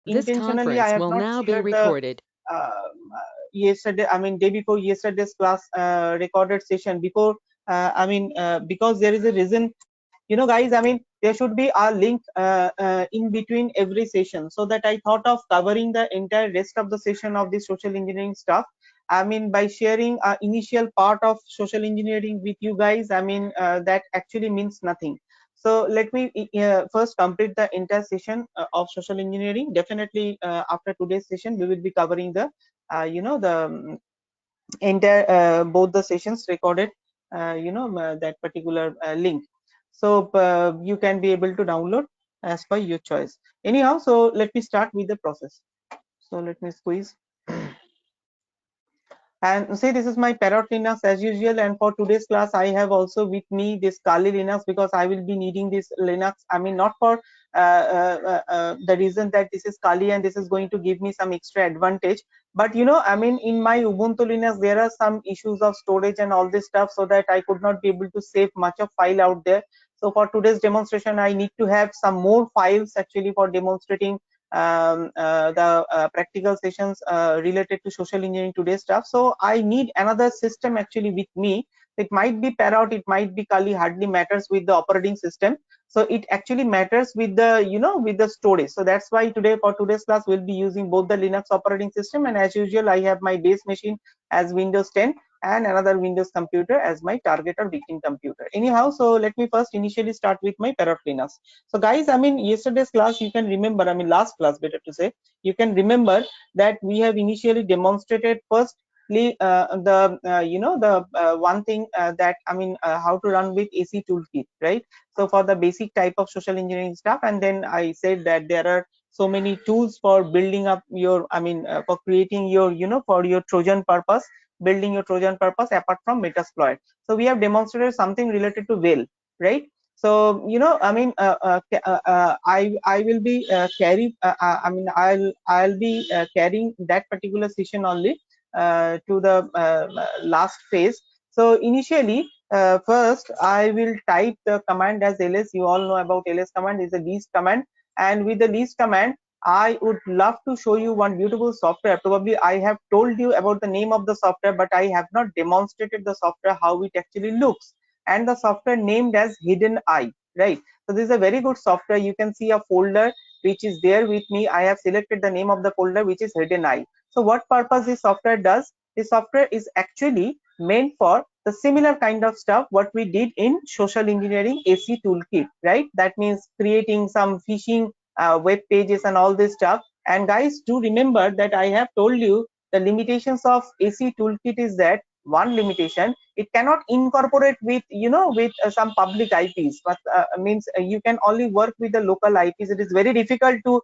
This intentionally I conference have will not now be shared the recorded. yesterday, I mean day before yesterday's class recorded session before. Because there is a reason, guys. I mean, there should be a link in between every session, so that I thought of covering the entire rest of the session of the social engineering stuff. I mean, by sharing initial part of social engineering with you guys, I mean, that actually means nothing. So let me first complete the entire session of social engineering. Definitely, after today's session, we will be covering the, the entire both the sessions recorded, that particular link. So you can be able to download as per your choice. Anyhow, so let me start with the process. So let me squeeze. And say this is my Parrot Linux as usual, and for today's class I have also with me this Kali Linux, because I will be needing this Linux. I mean, not for the reason that this is Kali and this is going to give me some extra advantage, but I mean, in my Ubuntu Linux there are some issues of storage and all this stuff, so that I could not be able to save much of file out there. So for today's demonstration I need to have some more files actually for demonstrating the practical sessions related to social engineering today's stuff. So I need another system actually with me. It might be Parrot, it might be Kali, hardly matters with the operating system. So it actually matters with the, with the storage. So that's why today, for today's class, we'll be using both the Linux operating system, and as usual I have my base machine as Windows 10 and another Windows computer as my target or victim computer. Anyhow, so let me first initially start with my Parrot Linux. So guys, I mean, yesterday's class, you can remember, I mean last class better to say, you can remember that we have initially demonstrated firstly the one thing that, I mean, how to run with AC toolkit, right? So for the basic type of social engineering stuff, and then I said that there are so many tools for building up your, I mean, for creating your, for your Trojan purpose, building your Trojan purpose apart from Metasploit. So we have demonstrated something related to Whale, right? So I mean, I will be I mean, I'll be carrying that particular session only to the last phase. So initially, first I will type the command as ls. You all know about ls command, is a list command, and with the list command I would love to show you one beautiful software. Probably I have told you about the name of the software, but I have not demonstrated the software, how it actually looks. And the software named as Hidden Eye, right? So this is a very good software. You can see a folder which is there with me. I have selected the name of the folder, which is Hidden Eye. So what purpose this software does? This software is actually meant for the similar kind of stuff what we did in social engineering AC toolkit, right? That means creating some phishing web pages and all this stuff. And guys, do remember that I have told you the limitations of AC toolkit is that one limitation, it cannot incorporate with, with some public IPs, but means you can only work with the local IPs. It is very difficult to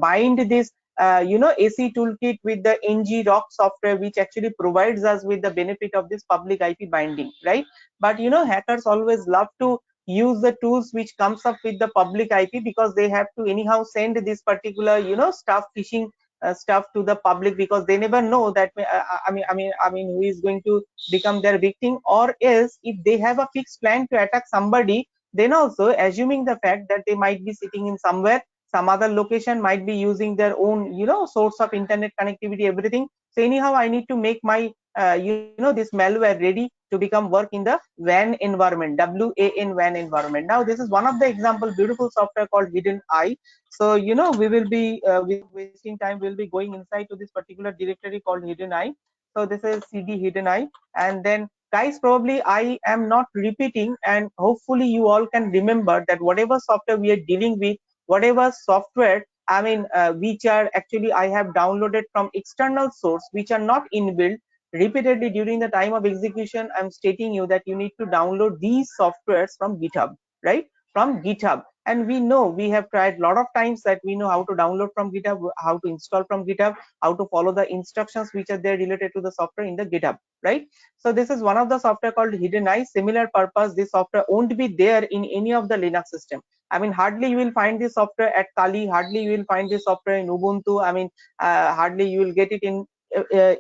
bind this AC toolkit with the ng rock software, which actually provides us with the benefit of this public IP binding, right? But hackers always love to use the tools which comes up with the public IP, because they have to anyhow send this particular stuff, phishing stuff to the public, because they never know that I mean who is going to become their victim, or else if they have a fixed plan to attack somebody, then also assuming the fact that they might be sitting in somewhere, some other location, might be using their own source of internet connectivity, everything. So anyhow I need to make my this malware ready to become work in the WAN environment, WAN environment. Now this is one of the example beautiful software called Hidden Eye. So we will be without wasting time, we'll be going inside to this particular directory called Hidden Eye. So this is CD Hidden Eye, and then guys, probably I am not repeating, and hopefully you all can remember that whatever software we are dealing with, whatever software, I mean, which are actually I have downloaded from external source, which are not inbuilt, repeatedly during the time of execution I'm stating you that you need to download these softwares from GitHub, right? From GitHub. And we know, we have tried a lot of times that we know how to download from GitHub, how to install from GitHub, how to follow the instructions which are there related to the software in the GitHub, right? So this is one of the software called Hidden Eye. Similar purpose, this software won't be there in any of the Linux system. I mean, hardly you will find this software at Kali, hardly you will find this software in Ubuntu. I mean, hardly you will get it in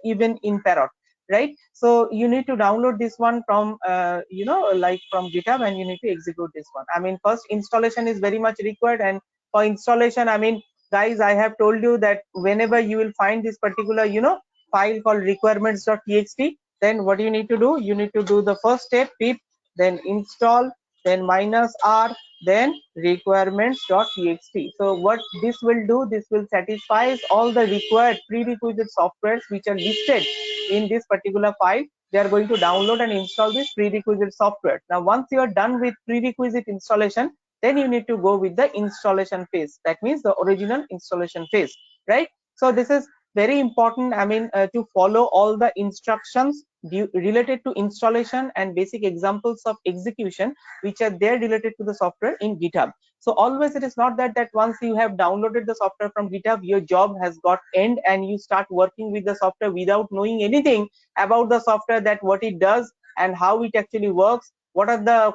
even in Parrot, right? So you need to download this one from like from GitHub, and you need to execute this one. I mean, first installation is very much required, and for installation, I mean, guys, I have told you that whenever you will find this particular, file called requirements.txt, then what you need to do, you need to do the first step, pip, then install, then -r, then requirements.txt. So what this will do, this will satisfies all the required prerequisite softwares which are listed in this particular file. They are going to download and install this prerequisite software. Now once you are done with prerequisite installation, then you need to go with the installation phase. That means the original installation phase, right? So this is very important, I mean, to follow all the instructions related to installation and basic examples of execution which are there related to the software in GitHub. So always it is not that once you have downloaded the software from GitHub, your job has got end and you start working with the software without knowing anything about the software, that what it does and how it actually works, what are the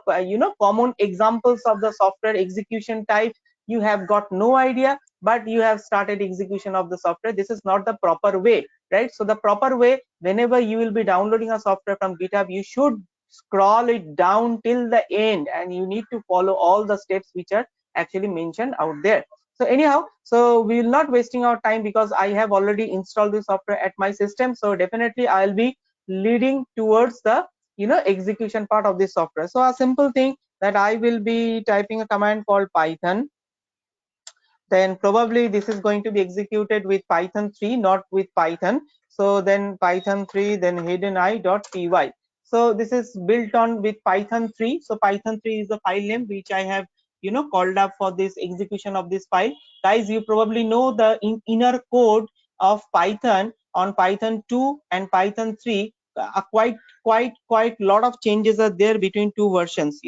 common examples of the software execution type. You have got no idea, but you have started execution of the software. This is not the proper way, right? So the proper way, whenever you will be downloading a software from GitHub, you should scroll it down till the end and you need to follow all the steps which are actually mentioned out there. So anyhow, so we will not wasting our time because I have already installed the software at my system. So definitely I'll be leading towards the execution part of this software. So a simple thing that I will be typing a command called Python, then probably this is going to be executed with Python 3, not with Python. So then Python 3, then hidden.py. So this is built on with Python 3. So Python 3 is the file name which I have called up for this execution of this file. Guys, you probably know the inner code of Python on Python 2 and Python 3. Quite lot of changes are there between two versions.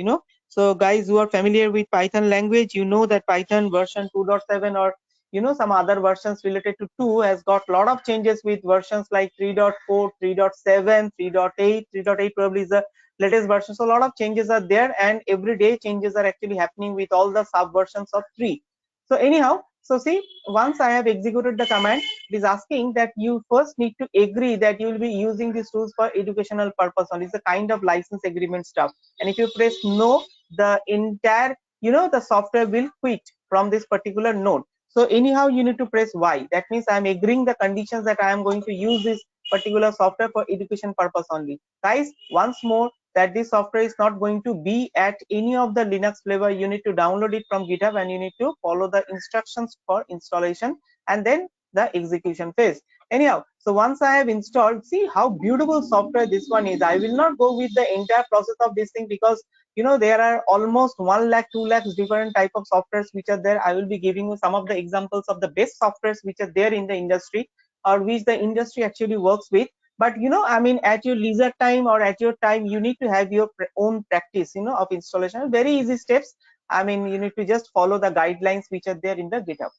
So guys who are familiar with Python language, you know that Python version 2.7 or some other versions related to 2 has got a lot of changes with versions like 3.4, 3.7, 3.8. 3.8 probably is the latest version. So a lot of changes are there and every day changes are actually happening with all the sub versions of 3. So anyhow, so see, once I have executed the command, it is asking that you first need to agree that you will be using these tools for educational purpose only. It's a kind of license agreement stuff. And if you press no, the entire the software will quit from this particular node. So anyhow you need to press Y. That means I am agreeing the conditions that I am going to use this particular software for education purpose only. Guys, once more, that this software is not going to be at any of the Linux flavor. You need to download it from GitHub and you need to follow the instructions for installation and then the execution phase. Anyhow, so once I have installed, see how beautiful software this one is. I will not go with the entire process of this thing because there are almost 1 lakh 2 lakhs different type of softwares which are there. I will be giving you some of the examples of the best softwares which are there in the industry or which the industry actually works with. But I mean, at your leisure time or at your time, you need to have your own practice of installation. Very easy steps. I mean, you need to just follow the guidelines which are there in the GitHub.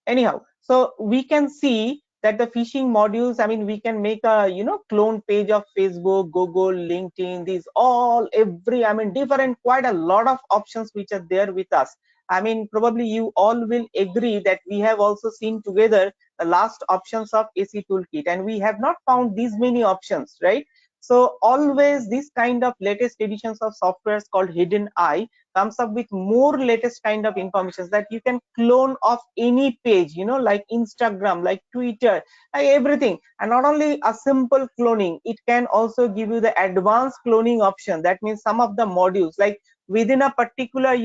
Anyhow, so we can see that the phishing modules, I mean, we can make a clone page of Facebook, Google, LinkedIn, these all every, I mean, different, quite a lot of options which are there with us. I mean, probably you all will agree that we have also seen together the last options of AC toolkit and we have not found these many options, right? So always this kind of latest editions of softwares called Hidden Eye comes up with more latest kind of information that you can clone of any page, like Instagram, like Twitter, like everything. And not only a simple cloning, it can also give you the advanced cloning option. That means some of the modules, like within a particular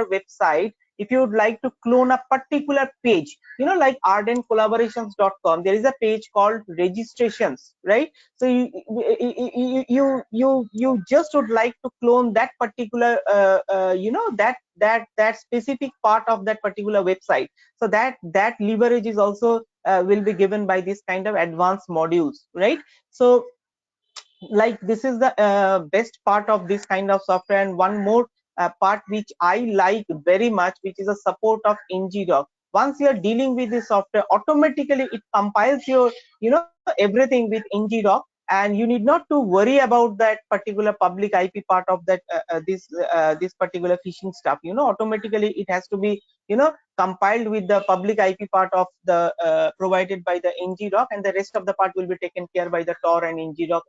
website, if you would like to clone a particular page, like ardentcollaborations.com, there is a page called registrations, right? So you just would like to clone that particular that specific part of that particular website. So that leverage is also will be given by this kind of advanced modules, right? So like this is the best part of this kind of software. And one more part which I like very much, which is a support of ngdoc. Once you are dealing with this software, automatically it compiles your everything with ngdoc, and you need not to worry about that particular public IP part of that this particular phishing stuff. Automatically it has to be compiled with the public IP part of the provided by the ngdoc, and the rest of the part will be taken care by the tor and ngdoc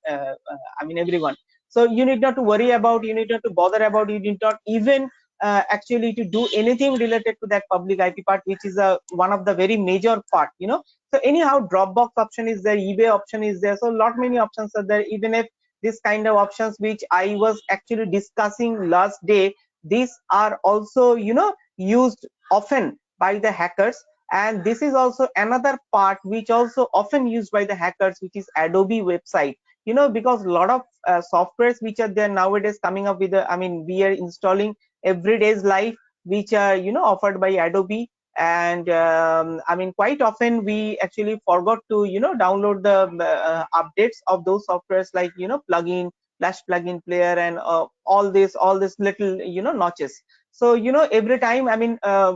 I mean everyone. So you need not to worry about, you need not to bother about, you need not even actually to do anything related to that public IP part, which is one of the very major part, So anyhow, Dropbox option is there, eBay option is there, so lot many options are there. Even if this kind of options which I was actually discussing last day, these are also used often by the hackers. And this is also another part which also often used by the hackers, which is Adobe website, because a lot of softwares which are there nowadays coming up with we are installing everyday's life, which are offered by Adobe. And quite often we actually forgot to download the updates of those softwares, like plugin, flash plugin player, and all this little notches. So every time,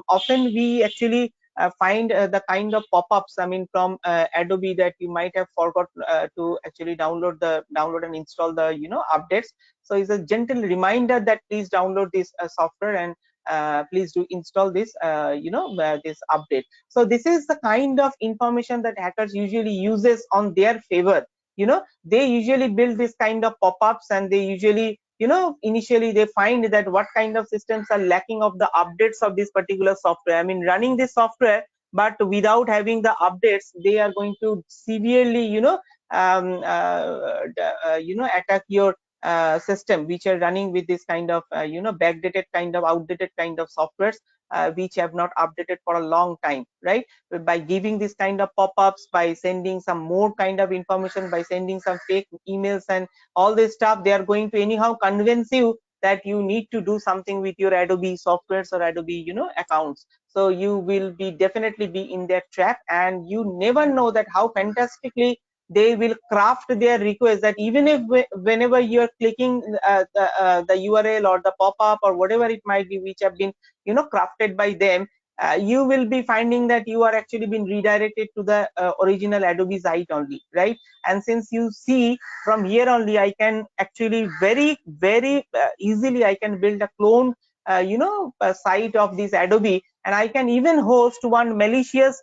often we actually find the kind of pop-ups from Adobe, that you might have forgot to actually download and install the updates. So it's a gentle reminder that please download this software, and please do install this this update. So this is the kind of information that hackers usually uses on their favor. They usually build this kind of pop-ups, and they usually initially they find that what kind of systems are lacking of the updates of this particular software. Running this software but without having the updates, they are going to severely attack your system, which are running with this kind of backdated kind of outdated kind of softwares, which have not updated for a long time, right? By giving this kind of pop-ups, by sending some more kind of information, by sending some fake emails and all this stuff, they are going to anyhow convince you that you need to do something with your Adobe softwares or Adobe accounts. So you will be definitely be in that trap, and you never know that how fantastically they will craft their request, that even if whenever you're clicking the URL or the pop-up or whatever it might be, which have been crafted by them, you will be finding that you are actually being redirected to the original Adobe site only, right? And since you see, from here only I can actually very easily I can build a clone site of this Adobe, and I can even host one malicious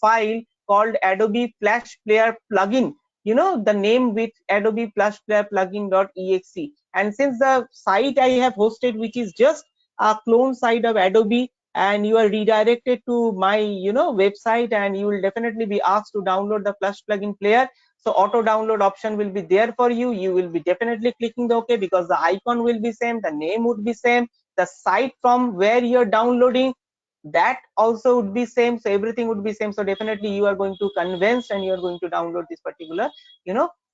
file called Adobe Flash Player plugin, the name with Adobe Flash Player plugin.exe. And since the site I have hosted, which is just a clone site of Adobe, and you are redirected to my website, and you will definitely be asked to download the Flash plugin player. So auto download option will be there for you. You will be definitely clicking the OK, because the icon will be same, the name would be same, the site from where you're downloading, that also would be same, so everything would be same. So definitely you are going to convince, and you are going to download this particular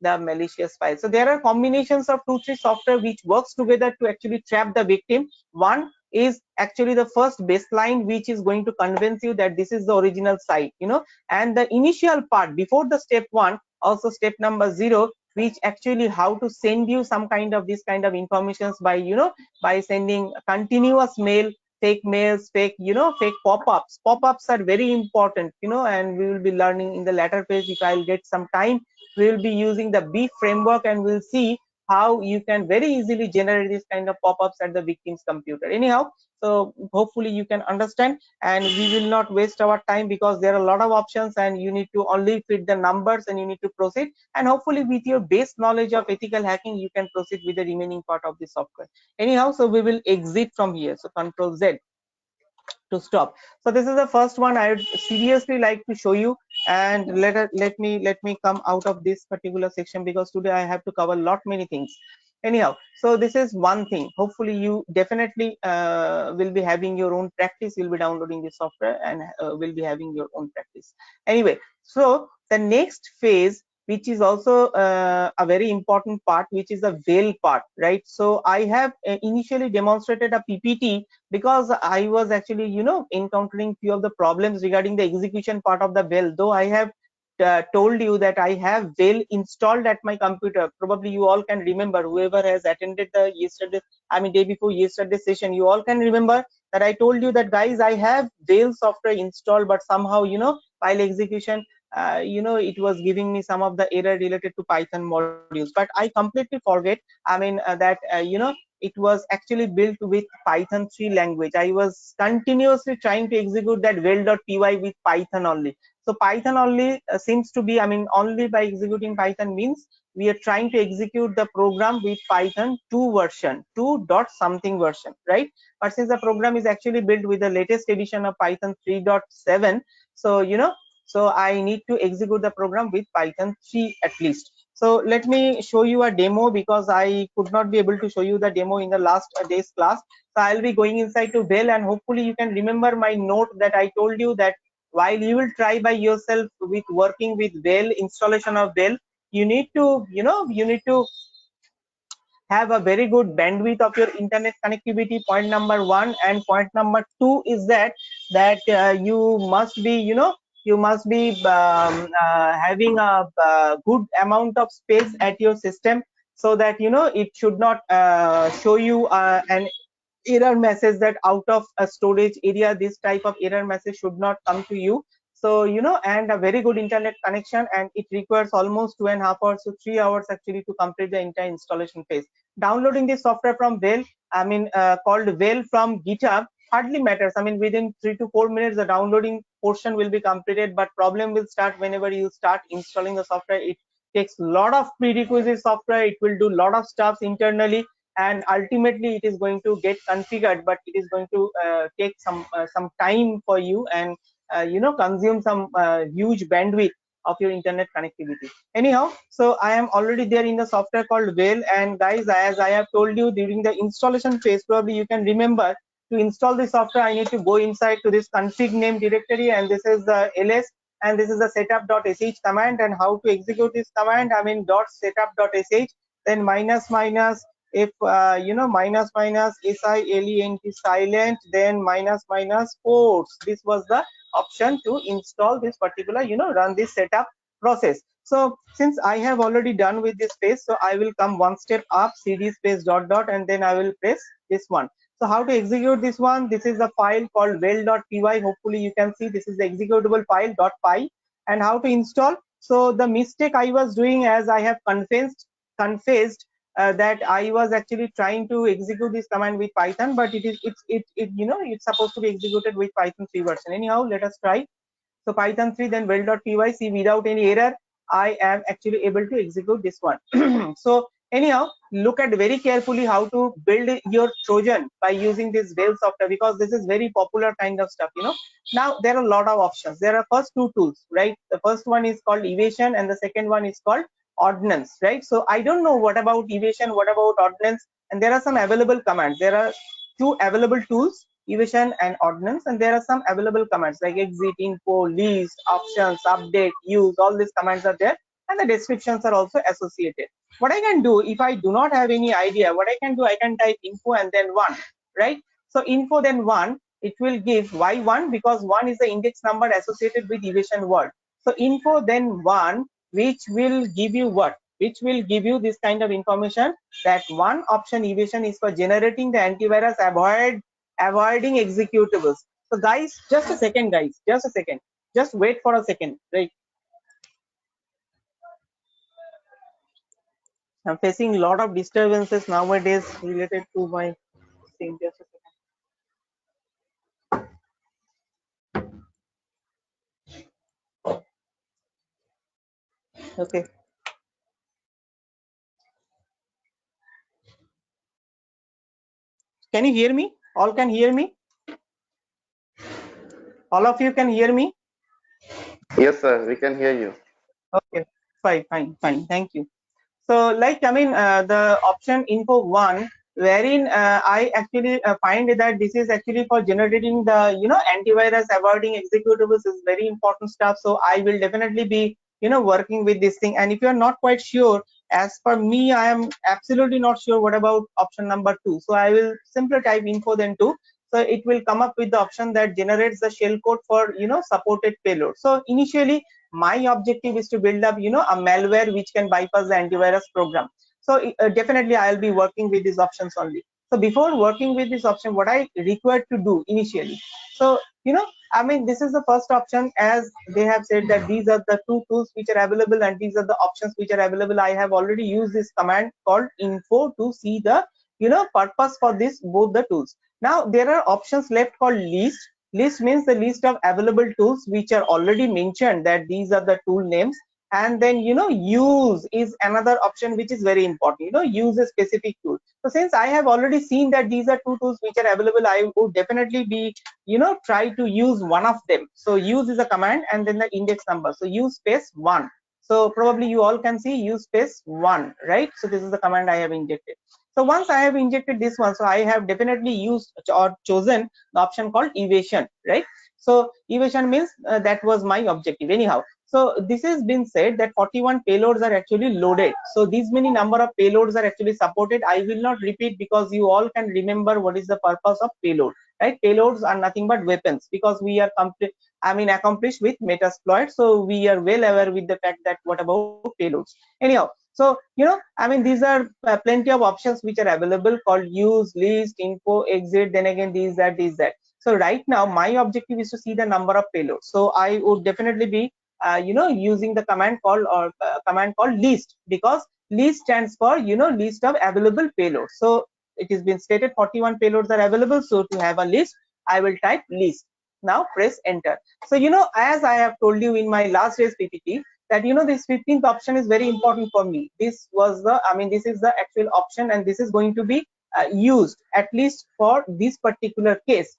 the malicious file. So there are combinations of 2-3 software which works together to actually trap the victim. One is actually the first baseline, which is going to convince you that this is the original site, and the initial part before the step 1, also step number 0, which actually how to send you some kind of this kind of informations by by sending continuous mail, fake mails, fake fake pop-ups. Pop-ups are very important, and we will be learning in the latter phase. If I'll get some time, we will be using the B framework, and we'll see how you can very easily generate this kind of pop-ups at the victim's computer. Anyhow, so hopefully you can understand, and we will not waste our time, because there are a lot of options, and you need to only fit the numbers, and you need to proceed. And hopefully with your base knowledge of ethical hacking, you can proceed with the remaining part of the software. Anyhow, so we will exit from here. So Control Z to stop. So this is the first one I would seriously like to show you, and let me come out of this particular section, because today I have to cover lot many things. Anyhow, so this is one thing. Hopefully you definitely will be having your own practice. You'll be downloading this software, and will be having your own practice. Anyway, so the next phase, which is also a very important part, which is the veil part, right? So I have initially demonstrated a PPT, because I was actually encountering few of the problems regarding the execution part of the veil. Though I have told you that I have veil installed at my computer. Probably you all can remember, whoever has attended the day before yesterday session, you all can remember that I told you that, guys, I have veil software installed, but somehow while execution it was giving me some of the error related to Python modules. But I completely forget that it was actually built with Python 3 language. I was continuously trying to execute that well.py with Python only. So Python only seems to be, I mean, only by executing Python means we are trying to execute the program with Python 2 version, 2 dot something version, right? But since the program is actually built with the latest edition of Python 3.7, so so I need to execute the program with Python 3 at least. So let me show you a demo, because I could not be able to show you the demo in the last day's class. So I'll be going inside to Vel, and hopefully you can remember my note that I told you that while you will try by yourself with working with Vel, installation of Vel, you need to have a very good bandwidth of your internet connectivity, point number one. And point number two is that you must be having a good amount of space at your system, so that it should not show you an error message that out of a storage area. This type of error message should not come to you. So and a very good internet connection, and it requires almost 2.5 hours to 3 hours actually to complete the entire installation phase. Downloading this software from Vel, I mean called Vel from GitHub, hardly matters. I mean within 3 to 4 minutes the downloading portion will be completed, but problem will start whenever you start installing the software. It takes a lot of prerequisite software, it will do a lot of stuff internally, and ultimately it is going to get configured, but it is going to take some time for you, and consume some huge bandwidth of your internet connectivity. Anyhow, so I am already there in the software called Vel, and guys, as I have told you during the installation phase, probably you can remember, to install the software I need to go inside to this config name directory, and this is the ls, and this is the setup.sh command. And how to execute this command, I mean .setup.sh, then minus minus, if minus minus silent silent, then minus minus ports. This was the option to install this particular run this setup process. So since I have already done with this phase, so I will come one step up, cd space dot dot, and then I will press this one. So how to execute this one? This is the file called well.py. Hopefully you can see this is the executable file .py. And how to install? So the mistake I was doing, as I have confessed that I was actually trying to execute this command with Python, but it's supposed to be executed with Python 3 version. Anyhow, let us try. So Python 3, then well.py. See, without any error, I am actually able to execute this one. So anyhow, look at very carefully how to build your Trojan by using this Vel software, because this is very popular kind of stuff. Now there are a lot of options. There are first two tools, right? The first one is called Evasion, and the second one is called Ordnance, right? So I don't know what about Evasion, what about Ordnance, and there are some available commands. There are two available tools, Evasion and Ordnance, and there are some available commands like exit, info, list, options, update, use. All these commands are there, and the descriptions are also associated. What I can do, if I do not have any idea, what I can do, I can type info and then 1, right? So info then 1, it will give why 1, because 1 is the index number associated with Evasion word. So info then 1, which will give you what? Which will give you this kind of information, that one option, Evasion, is for generating the antivirus, avoiding executables. So guys, just a second, guys, just a second, just wait for a second, right? I'm facing a lot of disturbances nowadays related to my thing. Just a second. Okay. Can you hear me? All can hear me? All of you can hear me? Yes, sir, we can hear you. Okay, fine. Thank you. So like, I mean, the option info 1, wherein I actually find that this is actually for generating the antivirus, avoiding executables, is very important stuff. So I will definitely be working with this thing. And if you are not quite sure, as per me, I am absolutely not sure what about option number 2. So I will simply type info then 2. So it will come up with the option that generates the shellcode for supported payload. So initially my objective is to build up a malware which can bypass the antivirus program. So definitely I'll be working with these options only. So before working with this option, what I required to do initially, so I mean, this is the first option, as they have said that these are the two tools which are available and these are the options which are available. I have already used this command called info to see the purpose for this both the tools. Now there are options left called list. List means the list of available tools which are already mentioned, that these are the tool names. And then use is another option which is very important. Use a specific tool. So since I have already seen that these are two tools which are available, I would definitely be try to use one of them. So use is a command and then the index number. So use space 1. So probably you all can see use space 1, right? So this is the command I have injected. So once I have injected this one, so I have definitely used or chosen the option called evasion, right? So evasion means that was my objective anyhow. So this has been said that 41 payloads are actually loaded. So these many number of payloads are actually supported. I will not repeat because you all can remember what is the purpose of payload, right? Payloads are nothing but weapons, because we are accomplished with Metasploit. So we are well aware with the fact that what about payloads. Anyhow, so these are plenty of options which are available called use, list, info, exit, then again these, that. So right now my objective is to see the number of payloads. So I would definitely be using the command called list, because list stands for list of available payloads. So it has been stated 41 payloads are available. So to have a list, I will type list. Now press enter. So as I have told you in my last day's PPT, that this 15th option is very important for me. This was the this is the actual option, and this is going to be used at least for this particular case.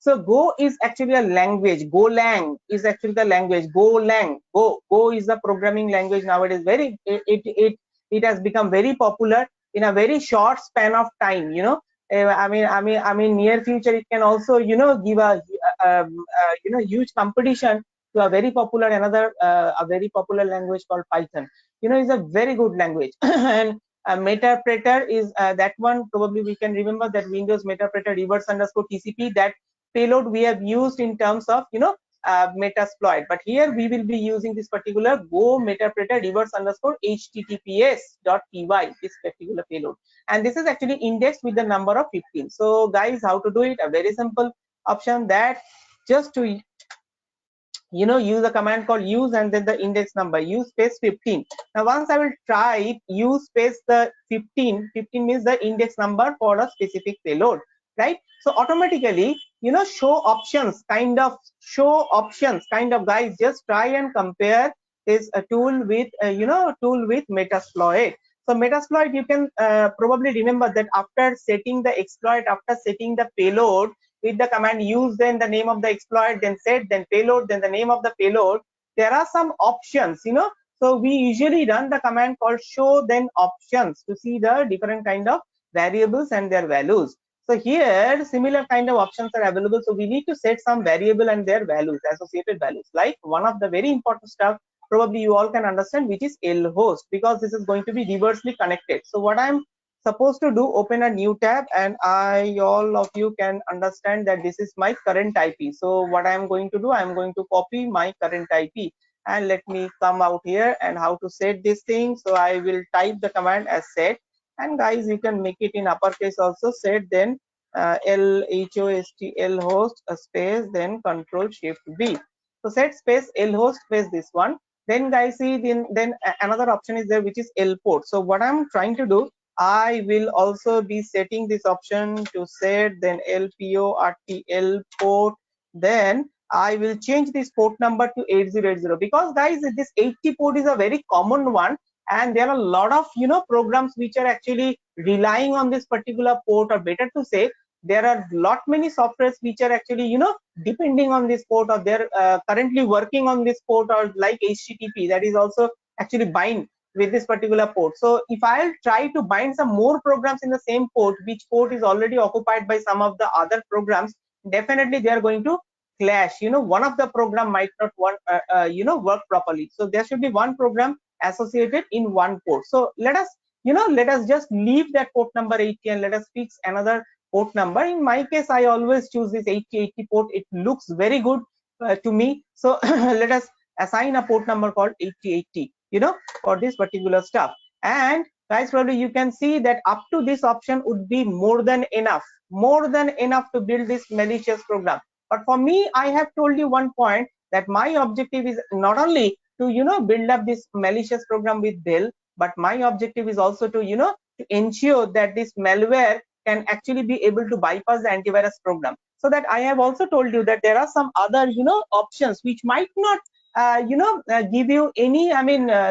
So Go is actually a language. Golang is actually the language. Go is the programming language nowadays. It has become very popular in a very short span of time. Near future it can also give huge competition to a very popular language called Python. Is a very good language. And Metapreter is that one. Probably we can remember that Windows Metapreter reverse_TCP, that payload we have used in terms of Metasploit. But here we will be using this particular Go Metapreter reverse_https.py, this particular payload, and this is actually indexed with the number of 15. So guys, how to do it? A very simple option, that just to use a command called use and then the index number, use space 15. Now once I will try use space the 15 means the index number for a specific payload, right? So automatically show options kind of guys, just try and compare this tool with Metasploit. So Metasploit, you can probably remember that after setting the exploit, after setting the payload with the command use, then the name of the exploit, then set, then payload, then the name of the payload, there are some options. So we usually run the command called show then options to see the different kind of variables and their values. So here similar kind of options are available. So we need to set some variable and their values, associated values. Like one of the very important stuff, probably you all can understand, which is lhost, because this is going to be reversely connected. So what I'm supposed to do, open a new tab, and all of you can understand that this is my current IP. So what I am going to do, I am going to copy my current IP, and let me come out here and how to set this thing. So I will type the command as set, and guys, you can make it in uppercase also, set, then lhost space, then control shift B. So set space lhost space this one. Then guys, see, then another option is there, which is lport. So what I'm trying to do, I will also be setting this option to set, then lport lport. Then I will change this port number to 8080, because guys, this 80 port is a very common one, and there are a lot of programs which are actually relying on this particular port, or better to say, there are lot many softwares which are actually depending on this port, or they're currently working on this port, or like HTTP, that is also actually bind with this particular port. So if I'll try to bind some more programs in the same port, which port is already occupied by some of the other programs, definitely they are going to clash. One of the program might not work properly. So there should be one program associated in one port. So let us just leave that port number 80 and let us fix another port number. In my case, I always choose this 8080 port. It looks very good to me. So let us assign a port number called 8080 for this particular stuff. And guys, probably you can see that up to this option would be more than enough to build this malicious program. But for me, I have told you one point, that my objective is not only to build up this malicious program with Dell, but my objective is also to to ensure that this malware can actually be able to bypass the antivirus program. So that I have also told you that there are some other options which might not give you any,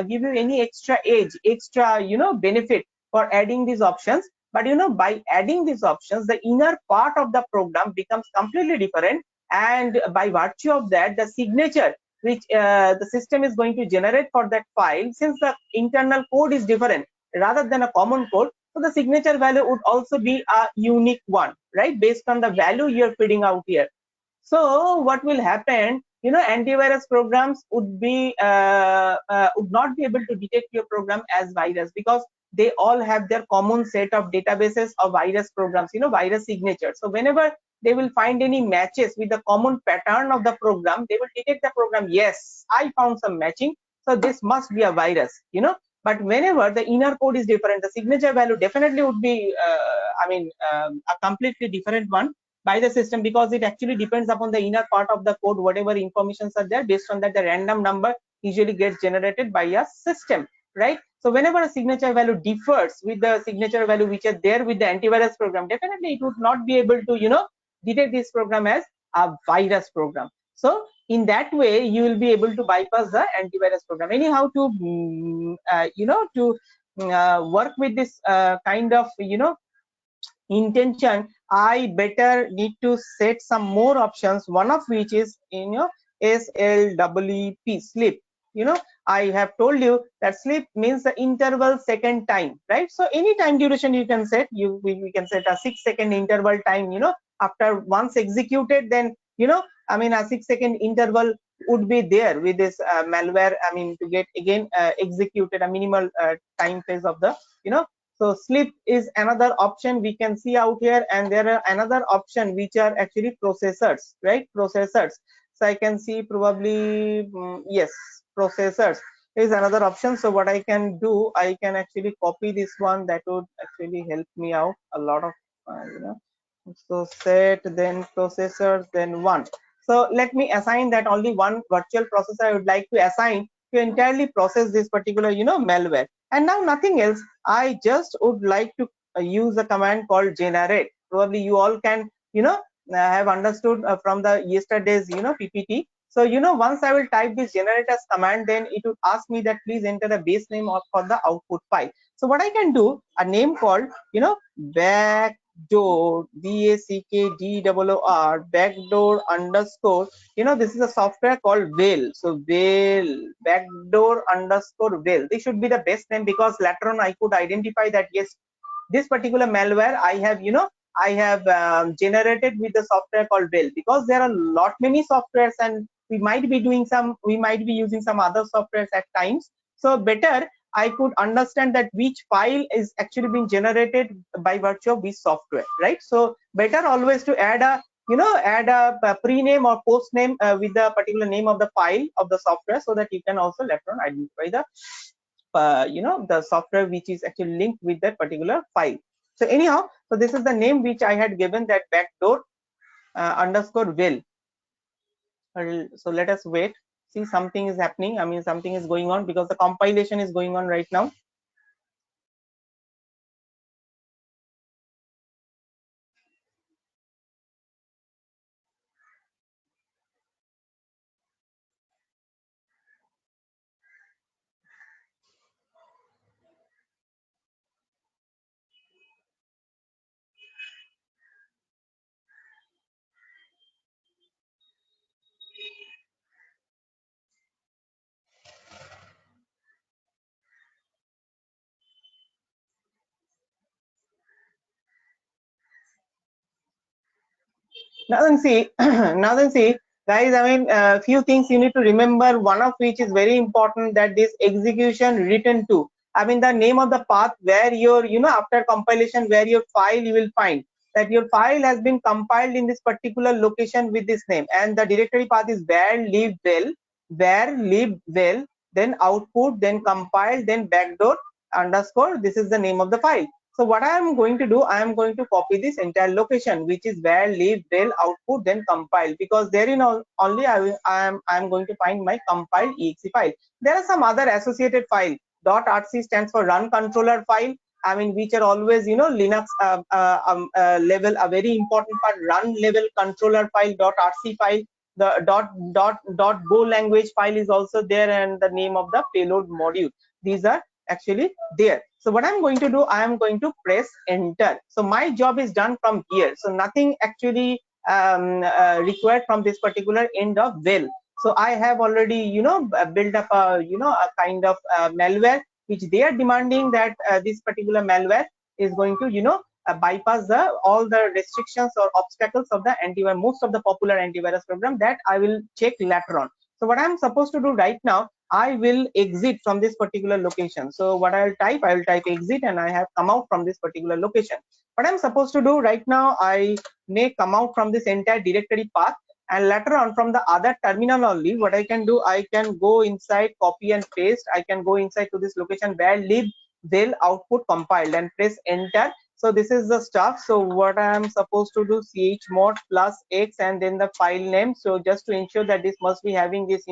give you any extra edge, extra benefit for adding these options. But by adding these options, the inner part of the program becomes completely different, and by virtue of that, the signature which the system is going to generate for that file, since the internal code is different rather than a common code, so the signature value would also be a unique one, right, based on the value you're feeding out here. So what will happen, antivirus programs would not be able to detect your program as virus, because they all have their common set of databases of virus programs, virus signatures. So whenever they will find any matches with the common pattern of the program, they will detect the program, yes, I found some matching, so this must be a virus. But whenever the inner code is different, the signature value definitely would be a completely different one by the system, because it actually depends upon the inner part of the code. Whatever informations are there, based on that, the random number usually gets generated by a system, right? So whenever a signature value differs with the signature value which is there with the antivirus program, definitely it would not be able to detect this program as a virus program. So in that way, you will be able to bypass the antivirus program. Anyhow, to work with this kind of intention, I better need to set some more options, one of which is SLWP, sleep. I have told you that sleep means the interval second time, right? So any time duration you can set, we can set a 6-second interval time, after once executed, then a 6-second interval would be there with this malware, to get again executed a minimal time phase of the so sleep is another option we can see out here, and there are another option which are actually processors, right? Processors. So I can see probably yes, processors is another option. So what I can do, I can actually copy this one. That would actually help me out a lot of so set, then processors, then one. So let me assign that only one virtual processor I would like to assign to entirely process this particular malware. And now nothing else, I just would like to use a command called generate. Probably you all can have understood from the yesterday's PPT. So once I will type this generate as command, then it would ask me that please enter the base name for the output file. So what I can do, a name called backdoor, backdoor, backdoor underscore, this is a software called Whale. So Whale, backdoor underscore Whale, this should be the best name, because later on I could identify that yes, this particular malware I have generated with the software called Whale, because there are lot many softwares, and we might be using some other softwares at times. So better I could understand that which file is actually being generated by virtue of which software, right? So better always to add a pre-name or post name with the particular name of the file of the software, so that you can also later on identify the the software which is actually linked with that particular file. So anyhow, so this is the name which I had given, that backdoor underscore Whale. So let us wait, see something is happening, something is going on, because the compilation is going on right now. Now then see, now then see, guys, few things you need to remember, one of which is very important, that this execution return to, the name of the path where your, after compilation, where your file you will find that your file has been compiled in this particular location with this name, and the directory path is where lib well, then output, then compile, then backdoor underscore, this is the name of the file. So what I am going to do, I am going to copy this entire location, which is where lib del output, then compile, because therein only I am going to find my compiled exe file. There are some other associated file. .rc stands for run controller file, I mean, which are always, Linux level, a very important part, run level controller file, .rc file, the .go language file is also there, and the name of the payload module. These are actually there. So what I'm going to do, I am going to press enter. So my job is done from here. So nothing actually required from this particular end of well. So I have already, built up a, a kind of malware, which they are demanding that this particular malware is going to, bypass all the restrictions or obstacles of the antivirus, most of the popular antivirus program, that I will check later on. So what I'm supposed to do right now, I will exit from this particular location. So what I will type exit, and I have come out from this particular location. What I'm supposed to do right now, I may come out from this entire directory path, and later on from the other terminal only, what I can do, I can go inside, copy and paste. I can go inside to this location where lib del output compiled, and press enter. So this is the stuff. So what I am supposed to do, chmod +x and then the file name. So just to ensure that this must be having this,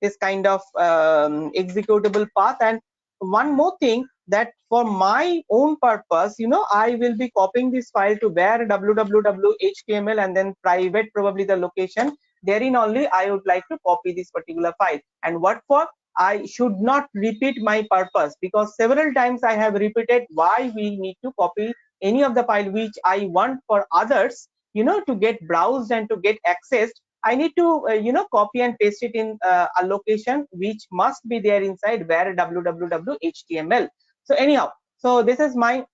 this kind of executable path. And one more thing, that for my own purpose, I will be copying this file to where www.html, and then private, probably the location therein only I would like to copy this particular file. And what for? I should not repeat my purpose, because several times I have repeated why we need to copy any of the file which I want for others, to get browsed and to get accessed. I need to, copy and paste it in a location which must be there inside where www.html. So anyhow, so this is my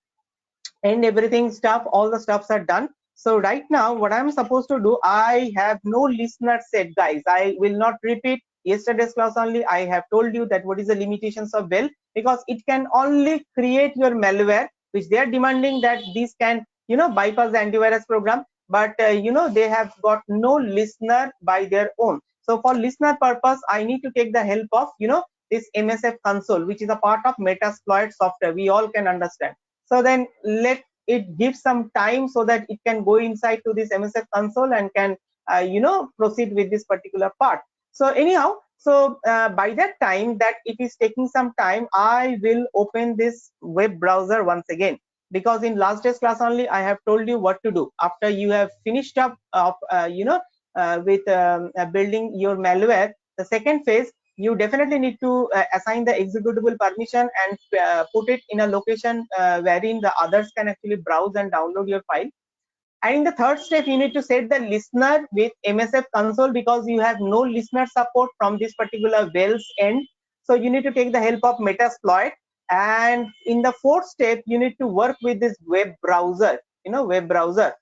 and everything stuff, all the stuffs are done. So right now what I'm supposed to do, I have no listener set, guys. I will not repeat yesterday's class only. I have told you that what is the limitations of well, because it can only create your malware, which they are demanding that this can, bypass the antivirus program. But they have got no listener by their own. So for listener purpose, I need to take the help of, this MSF console, which is a part of Metasploit software. We all can understand. So then let it give some time so that it can go inside to this MSF console and can, proceed with this particular part. So anyhow, so by that time that it is taking some time, I will open this web browser once again, because in last day's class only I have told you what to do after you have finished up of, with building your malware. The second phase, you definitely need to assign the executable permission and put it in a location wherein the others can actually browse and download your file. And in the third step, you need to set the listener with MSF console, because you have no listener support from this particular Well's end. So you need to take the help of Metasploit. And in the fourth step, you need to work with this web browser, web browser.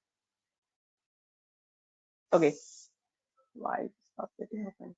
Okay. Why it's not getting open?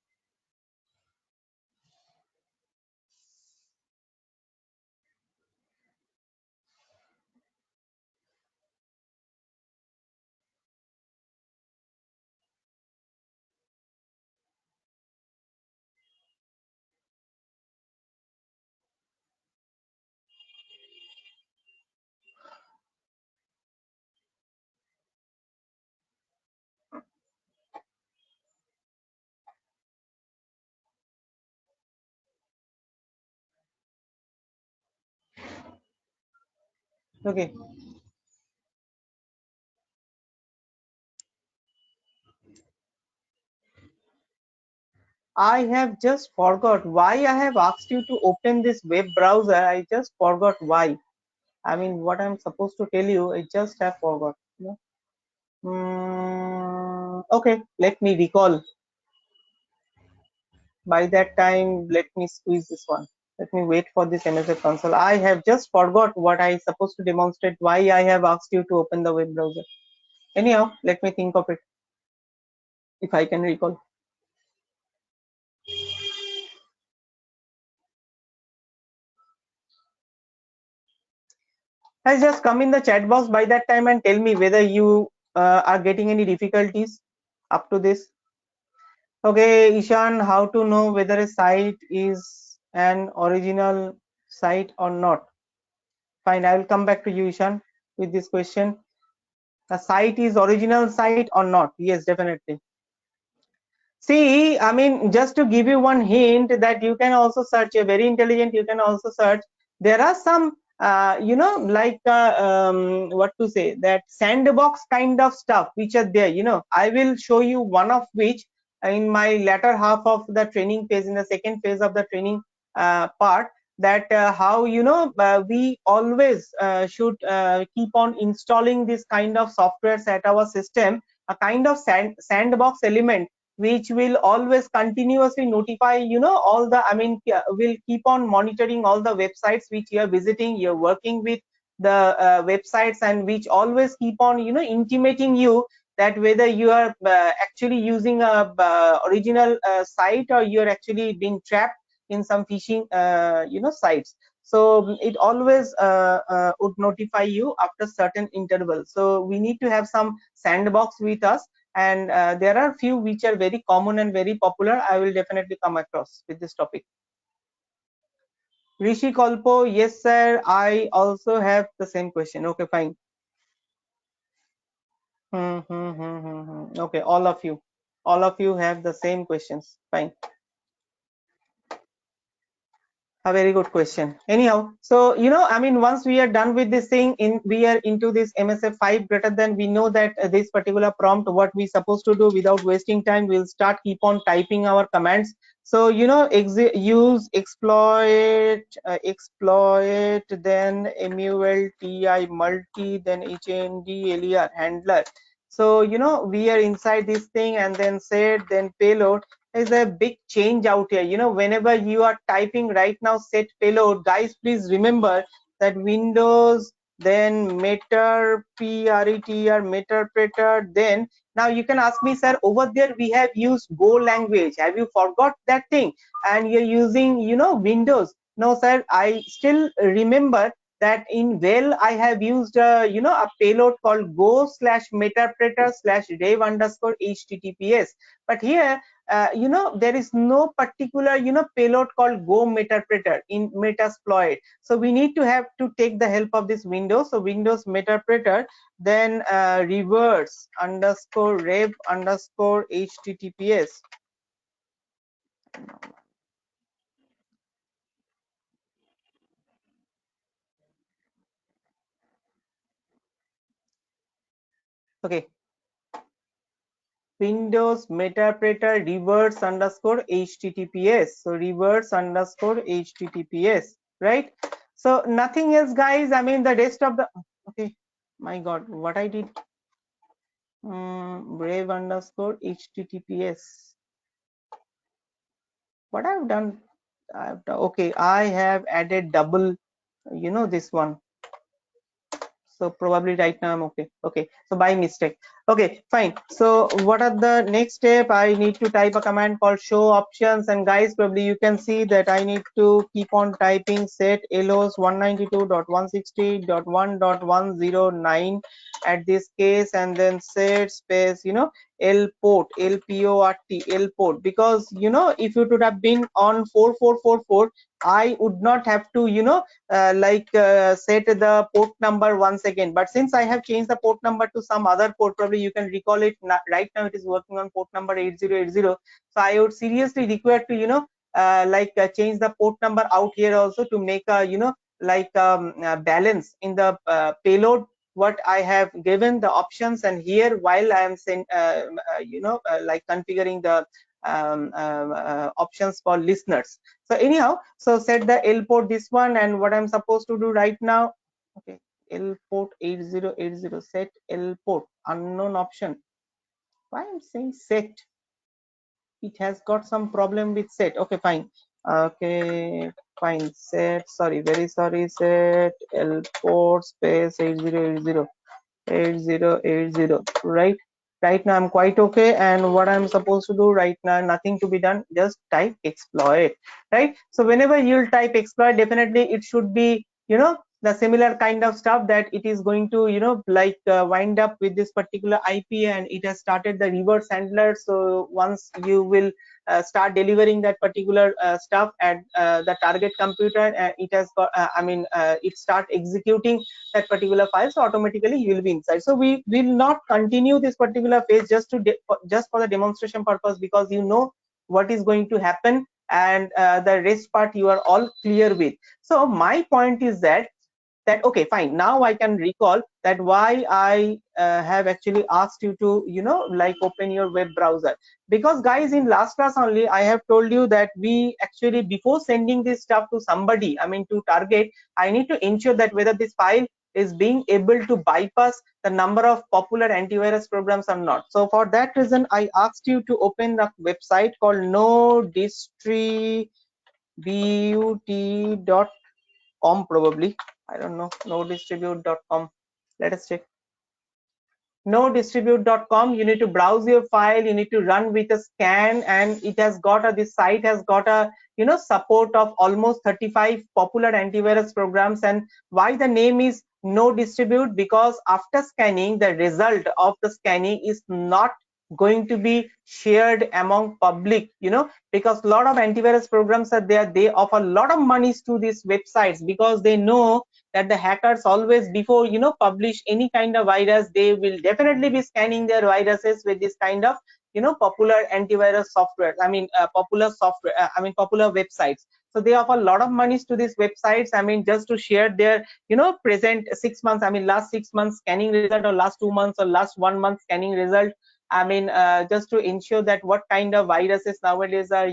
Okay. I have just forgot why I have asked you to open this web browser. I just forgot why. I mean, what I'm supposed to tell you, I just have forgot. Okay, let me recall. By that time, let me squeeze this one. Let me wait for this MSF console. I have just forgot what I supposed to demonstrate, why I have asked you to open the web browser. Anyhow, let me think of it, if I can recall. I just come in the chat box by that time and tell me whether you are getting any difficulties up to this. Okay, Ishan, how to know whether a site is an original site or not? Fine, I will come back to you, Ishan, with this question. The site is original site or not? Yes, definitely. See, I mean, just to give you one hint that you can also search, a very intelligent, you can also search. There are some like what to say, that sandbox kind of stuff which are there. I will show you one of which in my latter half of the training phase, in the second phase of the training part, that how we always should keep on installing this kind of softwares at our system, a kind of sandbox element which will always continuously notify all the, will keep on monitoring all the websites which you are visiting, you're working with the websites, and which always keep on intimating you that whether you are actually using a original site, or you're actually being trapped in some phishing sites. So it always would notify you after certain interval. So we need to have some sandbox with us, and there are few which are very common and very popular. I will definitely come across with this topic. Rishi Kolpo, yes sir, I also have the same question. Okay, fine. Okay, all of you have the same questions. Fine. A very good question. Anyhow, so once we are done with this thing, we are into this MSF 5 greater than, we know that this particular prompt, what we supposed to do without wasting time, we'll start keep on typing our commands. So use exploit, then multi, multi, then handler, handler. So we are inside this thing, and then set, then payload. Is a big change out here. Whenever you are typing right now set payload, guys, please remember that Windows, then meter, PRETR, meterpreter. Then now you can ask me, sir, over there we have used Go language, have you forgot that thing and you're using Windows? No sir, I still remember that in well I have used a payload called go slash meterpreter slash dev underscore https. But here there is no particular payload called go meterpreter in metasploit. So we need to have to take the help of this Windows. So Windows meterpreter, then reverse underscore rev underscore https. Okay, Windows meterpreter reverse underscore https. So reverse underscore https, right? So nothing else, guys. The rest of the, okay, my god, what I did, brave underscore https, what I've done, okay, I have added double this one. So probably right now I'm okay, so by mistake. Okay, fine. So what are the next step? I need to type a command called show options, and guys, probably you can see that I need to keep on typing set los 192.168.1.109 at this case, and then set space l port, l port, because if it would have been on 4444, I would not have to set the port number once again. But since I have changed the port number to some other port, probably you can recall it, right now it is working on port number 8080. So I would seriously require to change the port number out here also, to make a balance in the payload what I have given the options, and here while I am configuring the options for listeners. So anyhow, so set the L port this one, and what I'm supposed to do right now, okay, L port 8080, set L port unknown option. Why I'm saying set? It has got some problem with set. Okay, fine. Okay, fine. Set. Sorry, very sorry. Set L port space 8080. 8080, right now I'm quite okay. And what I'm supposed to do right now, nothing to be done, just type exploit, right? So whenever you'll type exploit, definitely it should be the similar kind of stuff, that it is going to wind up with this particular IP, and it has started the reverse handler. So once you will start delivering that particular stuff at the target computer, it has got it start executing that particular file, so automatically you will be inside. So we will not continue this particular phase just for the demonstration purpose, because what is going to happen, and the rest part you are all clear with. So my point is that that okay, fine, now I can recall that why I have actually asked you to, like open your web browser. Because guys, in last class only I have told you that we actually, before sending this stuff to somebody, I mean to target, I need to ensure that whether this file is being able to bypass the number of popular antivirus programs or not. So for that reason I asked you to open the website called nodistribut.com, probably, I don't know, nodistribute.com. Let us check. Nodistribute.com, you need to browse your file, you need to run with a scan, and it has got a, this site has got a, support of almost 35 popular antivirus programs. And why the name is no distribute? Because after scanning, the result of the scanning is not going to be shared among public, because a lot of antivirus programs are there, they offer a lot of monies to these websites, because they know that the hackers always, before publish any kind of virus, they will definitely be scanning their viruses with this kind of popular antivirus software, I mean popular software, I mean popular websites. So they offer a lot of monies to these websites, I mean just to share their present 6 months, I mean last 6 months scanning result, or last 2 months, or last 1 month scanning result. I mean just to ensure that what kind of viruses nowadays are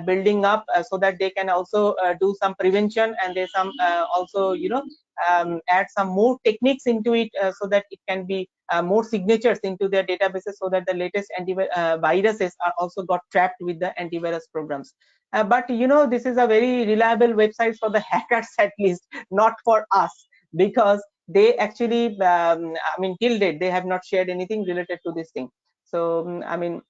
building up, so that they can also do some prevention, and there's some also add some more techniques into it, so that it can be more signatures into their databases, so that the latest viruses are also got trapped with the antivirus programs. But this is a very reliable website for the hackers at least, not for us, because they actually I mean till date they have not shared anything related to this thing. So I mean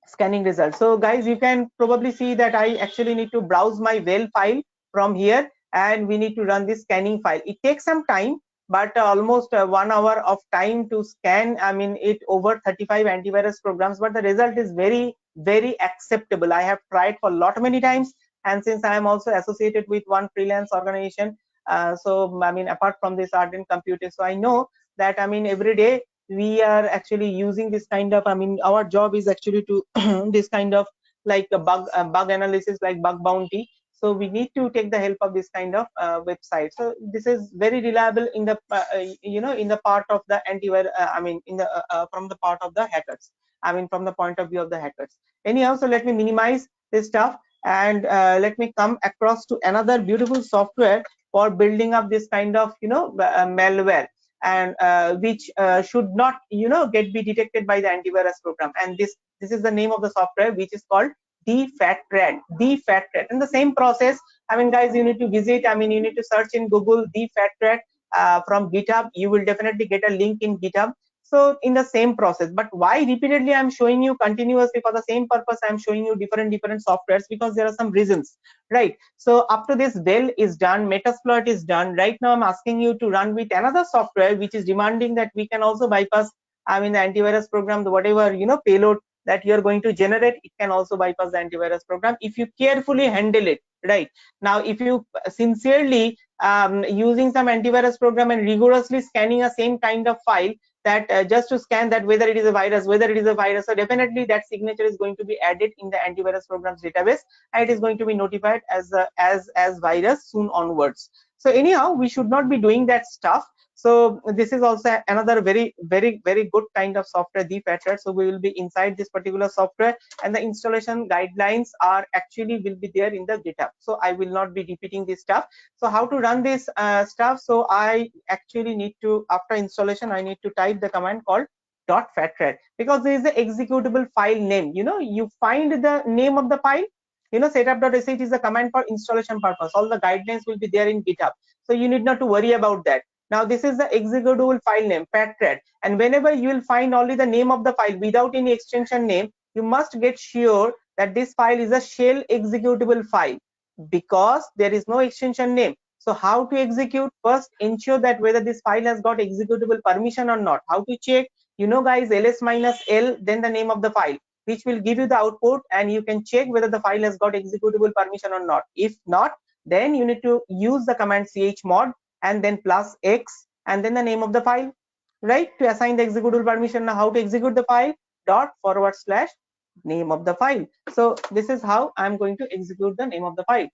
scanning results. So guys, you can probably see that I actually need to browse my well file from here, and we need to run this scanning file. It takes some time, but almost 1 hour of time to scan, I mean it over 35 antivirus programs, but the result is very, very acceptable. I have tried for a lot many times, and since I am also associated with one freelance organization, so I mean apart from this Ardent computer, so I know that I mean every day we are actually using this kind of, I mean our job is actually to this kind of like a bug analysis, like bug bounty. So we need to take the help of this kind of website. So this is very reliable in the in the part of the antivirus, I mean in the from the part of the hackers, I mean from the point of view of the hackers. Anyhow, so let me minimize this stuff, and let me come across to another beautiful software for building up this kind of malware, and which should not get be detected by the antivirus program. And this is the name of the software, which is called dfatrat. And the same process, I mean guys, you need to visit, I mean you need to search in Google dfatrat from GitHub. You will definitely get a link in GitHub. So in the same process, but why repeatedly I'm showing you continuously? For the same purpose I'm showing you different softwares, because there are some reasons, right? So after this Dell is done, Metasploit is done, right now I'm asking you to run with another software which is demanding that we can also bypass, I mean the antivirus program, the whatever payload that you're going to generate, it can also bypass the antivirus program if you carefully handle it, right? Now if you sincerely using some antivirus program and rigorously scanning a same kind of file, that just to scan that whether it is a virus, so definitely that signature is going to be added in the antivirus programs database, and it is going to be notified as as virus soon onwards. So anyhow, we should not be doing that stuff. So this is also another very good kind of software, the patcher. So we will be inside this particular software, and the installation guidelines are actually will be there in the GitHub. So I will not be repeating this stuff. So how to run this stuff? So I actually need to, after installation, I need to type the command called .fatrat, because there is the executable file name. You find the name of the file. Setup.sh is the command for installation purpose. All the guidelines will be there in GitHub. So you need not to worry about that. Now this is the executable file name, fatrat, and whenever you will find only the name of the file without any extension name, you must get sure that this file is a shell executable file, because there is no extension name. So how to execute? First ensure that whether this file has got executable permission or not. How to check? Guys, ls-l, then the name of the file, which will give you the output, and you can check whether the file has got executable permission or not. If not, then you need to use the command chmod and then +x and then the name of the file, right, to assign the executable permission. Now how to execute the file? / name of the file. So this is how I'm going to execute the name of the file.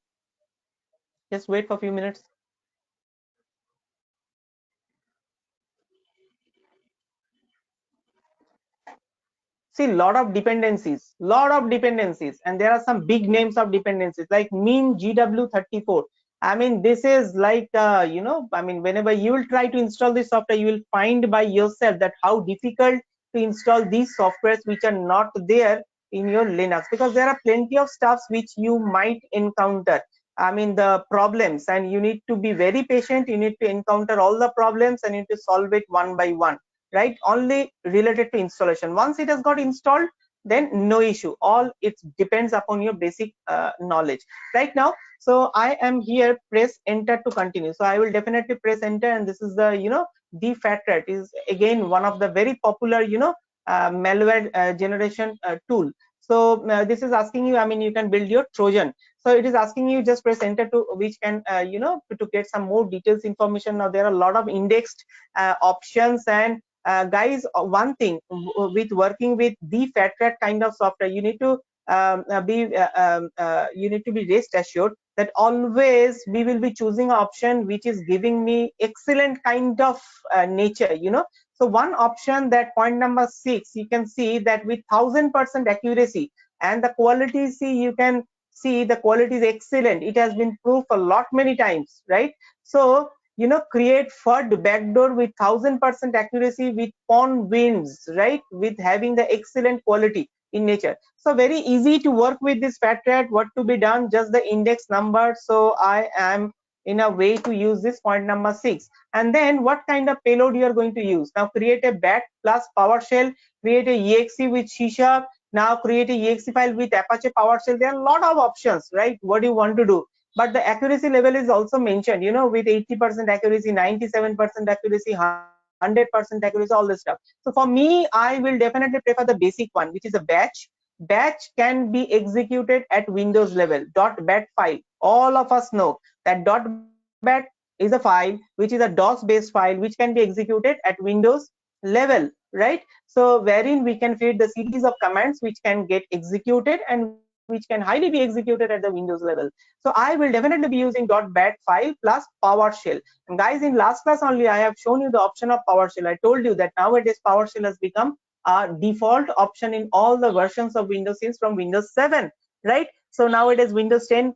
Just wait for a few minutes. see lot of dependencies, and there are some big names of dependencies like mean GW34. I mean, this is like I mean, whenever you will try to install this software, you will find by yourself that how difficult to install these softwares which are not there in your Linux, because there are plenty of stuffs which you might encounter. I mean, the problems, and you need to be very patient. You need to encounter all the problems and you need to solve it one by one, right? Only related to installation. Once it has got installed, then no issue. All it depends upon your basic knowledge right now. So I am here, press enter to continue. So I will definitely press enter, and this is the dfat is again one of the very popular malware generation tool. So this is asking you, I mean, you can build your Trojan. So it is asking you just press enter to which can to get some more details information. Now there are a lot of indexed options, and guys, one thing with working with the FatRat kind of software, you need to be rest assured that always we will be choosing an option which is giving me excellent kind of nature. So one option, that point number 6, you can see that with 1000% accuracy, and the quality, see, you can see the quality is excellent. It has been proved a lot many times, right? So create FUD backdoor with 1000% accuracy with pawn wins, right? With having the excellent quality in nature. So very easy to work with this FatRat. What to be done? Just the index number. So I am in a way to use this point number 6. And then what kind of payload you are going to use? Now create a bat plus PowerShell, create a exe with C#, now create a exe file with Apache PowerShell. There are a lot of options, right? What do you want to do? But the accuracy level is also mentioned, with 80% accuracy, 97% accuracy, 100% accuracy, all this stuff. So for me, I will definitely prefer the basic one, which is a batch. Batch can be executed at Windows level. .bat file, all of us know that .bat is a file which is a DOS based file which can be executed at Windows level, right? So wherein we can create the series of commands which can get executed and which can highly be executed at the Windows level. So I will definitely be using .bat file plus PowerShell. And guys, in last class only I have shown you the option of PowerShell. I told you that nowadays PowerShell has become a default option in all the versions of Windows since from Windows 7, right? So nowadays Windows 10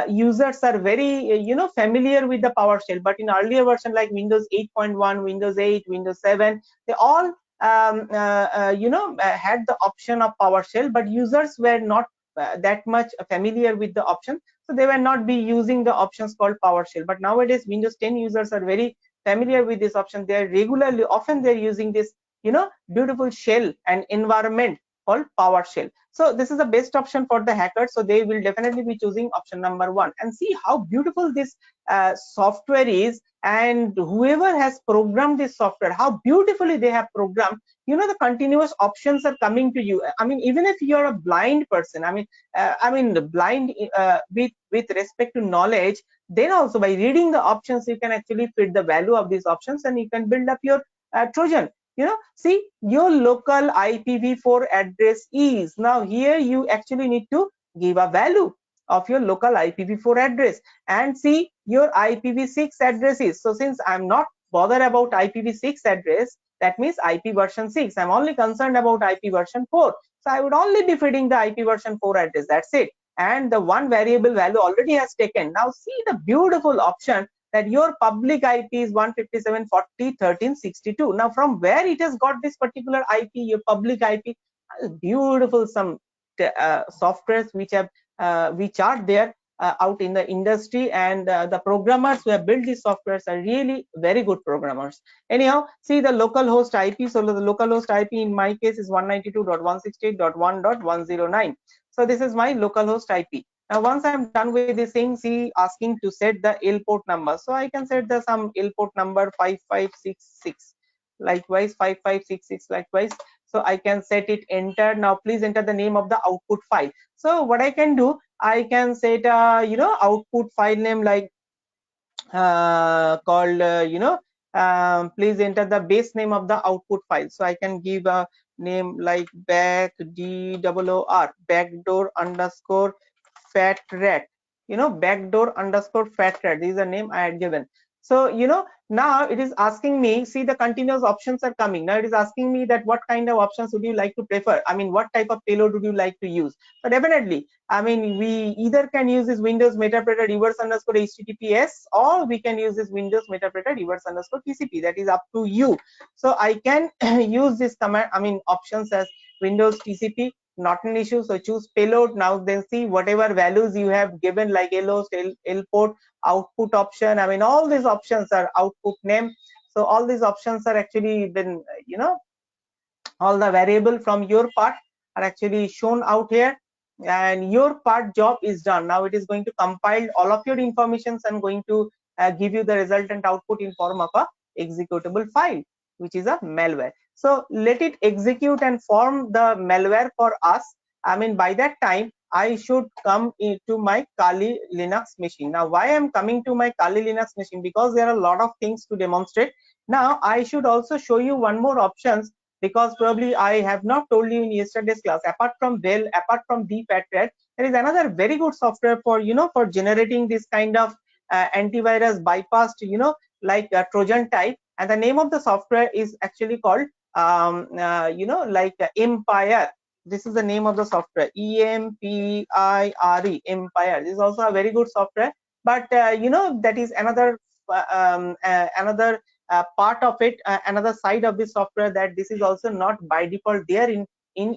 users are very familiar with the PowerShell, but in earlier version like Windows 8.1, Windows 8, Windows 7, they all had the option of PowerShell, but users were not that much familiar with the option, so they were not be using the options called PowerShell. But nowadays Windows 10 users are very familiar with this option. They are regularly, often they're using this beautiful shell and environment called PowerShell. So this is the best option for the hackers, so they will definitely be choosing option number 1. And see how beautiful this software is, and whoever has programmed this software, how beautifully they have programmed. The continuous options are coming to you. I mean, even if you're a blind person, blind with respect to knowledge, then also by reading the options you can actually fit the value of these options and you can build up your Trojan. See, your local IPv4 address is, now here you actually need to give a value of your local IPv4 address, and see your IPv6 addresses. So since I'm not bothered about IPv6 address, that means IP version 6, I'm only concerned about IP version 4. So I would only be feeding the IP version 4 address, that's it. And the one variable value already has taken. Now see the beautiful option that your public IP is 157.40.13.62. Now from where it has got this particular IP, your public IP? Beautiful some softwares which are there out in the industry, and the programmers who have built these softwares are really very good programmers. Anyhow, see the localhost IP. So the localhost IP in my case is 192.168.1.109. So this is my localhost IP. Now once I'm done with this thing, see asking to set the L port number. So I can set the some L port number 5566. Likewise 5566 likewise. So I can set it, enter. Now please enter the name of the output file. So what I can do, I can set output file name like called please enter the base name of the output file. So I can give a name like backdoor underscore FatRat, backdoor underscore FatRat. This is the name I had given. So now it is asking me, see the continuous options are coming. Now it is asking me that what kind of options would you like to prefer? I mean, what type of payload would you like to use? So definitely, I mean, we either can use this Windows Metapreter reverse underscore HTTPS, or we can use this Windows Metapreter reverse underscore TCP. That is up to you. So I can use this command, I mean, options as Windows TCP, not an issue. So choose payload. Now then see whatever values you have given, like LOS, L port, output option. I mean, all these options are output name. So all these options are actually been, all the variable from your part are actually shown out here, and your part job is done. Now it is going to compile all of your informations and going to give you the resultant output in form of a executable file, which is a malware. So let it execute and form the malware for us. I mean, by that time I should come into my Kali Linux machine. Now why I'm coming to my Kali Linux machine? Because there are a lot of things to demonstrate. Now I should also show you one more options, because probably I have not told you in yesterday's class. Apart from Well, apart from dpatrat, there is another very good software for for generating this kind of antivirus bypassed, like Trojan type, and the name of the software is actually called like Empire. This is the name of the software, EMPIRE, Empire. This is also a very good software, but that is another another part of it, another side of the software, that this is also not by default there in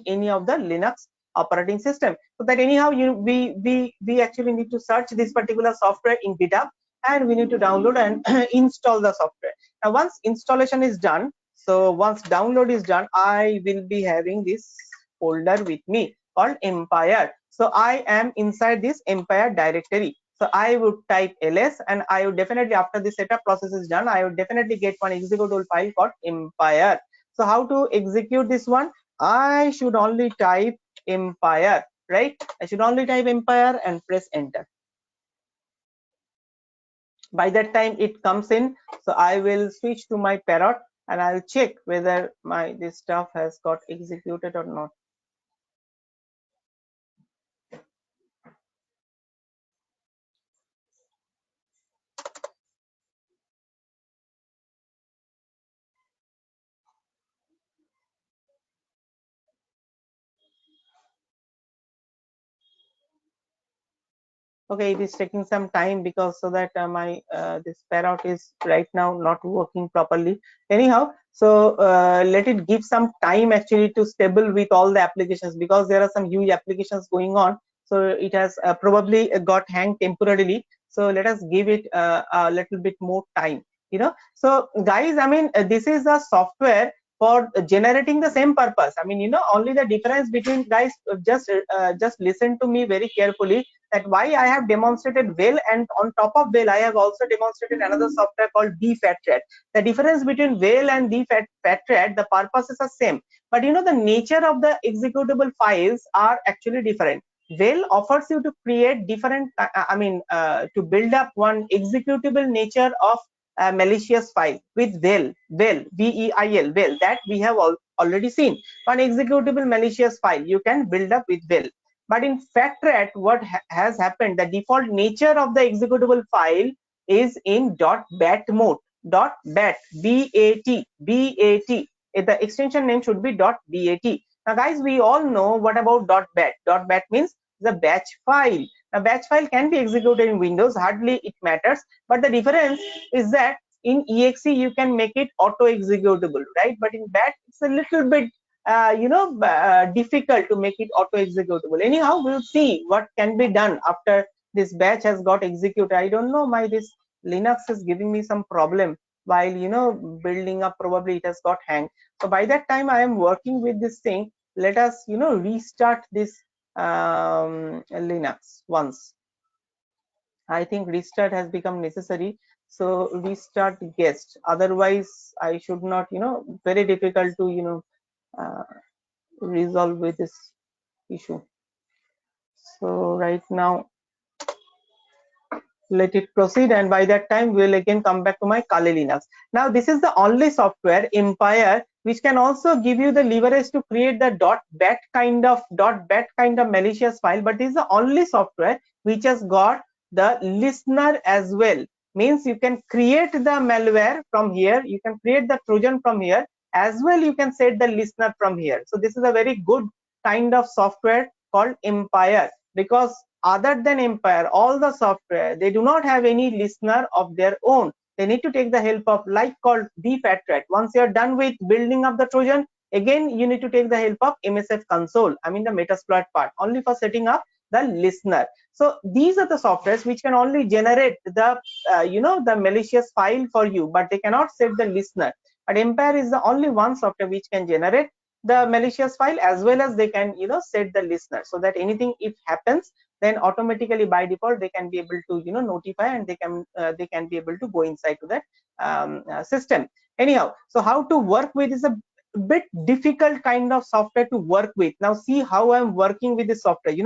any of the Linux operating system. So that anyhow, we actually need to search this particular software in GitHub, and we need to download and install the software. Now once installation is done, so once download is done, I will be having this folder with me called Empire. So I am inside this Empire directory. So I would type ls, and I would definitely, after the setup process is done, I would definitely get one executable file called Empire. So how to execute this one? I should only type Empire, right? I should only type Empire and press enter. By that time it comes in, so I will switch to my parrot and I'll check whether this stuff has got executed or not. Okay, it is taking some time, because so that my this parrot is right now not working properly. Anyhow, so let it give some time actually to stable with all the applications, because there are some huge applications going on. So it has probably got hanged temporarily. So let us give it a little bit more time. So guys, I mean, this is a software for generating the same purpose. I mean, only the difference between, guys, just listen to me very carefully, that why I have demonstrated Well, and on top of Well I have also demonstrated another software called dpatrat. The difference between Well and dpatrat, the purposes are same, but the nature of the executable files are actually different. Well offers you to create different, I mean, to build up one executable nature of malicious file with Well, Veil, Well, that we have already seen. One executable malicious file you can build up with Well. But in FATRAT, what has happened, the default nature of the executable file is in .bat mode. .bat, B-A-T. The extension name should be .bat. Now guys, we all know what about .bat. .bat means the batch file. Now batch file can be executed in Windows, hardly it matters, but the difference is that in exe you can make it auto executable, right? But in bat it's a little bit difficult to make it auto executable. Anyhow, we'll see what can be done after this batch has got executed. I don't know, my this Linux is giving me some problem while building up. Probably it has got hanged. So by that time I am working with this thing. Let us restart this Linux once. I think restart has become necessary, so restart guest. Otherwise I should not, very difficult to uh, resolve with this issue. So right now let it proceed, and by that time we'll again come back to my Kali Linux. Now this is the only software, Empire, which can also give you the leverage to create the .bat kind of malicious file, but this is the only software which has got the listener as well. means you can create the malware from here, you can create the Trojan from here, as well you can set the listener from here. So this is a very good kind of software called Empire, because other than Empire, all the software, they do not have any listener of their own. They need to take the help of like called dfatrat. Once you are done with building up the Trojan, again you need to take the help of MSF console, I mean the Metasploit part, only for setting up the listener. So these are the softwares which can only generate the the malicious file for you, but they cannot set the listener. But Empire is the only one software which can generate the malicious file, as well as they can set the listener, so that anything if happens, then automatically by default they can be able to notify, and they can be able to go inside to that system. Anyhow, so how to work with is a bit difficult kind of software to work with. Now see how I'm working with this software.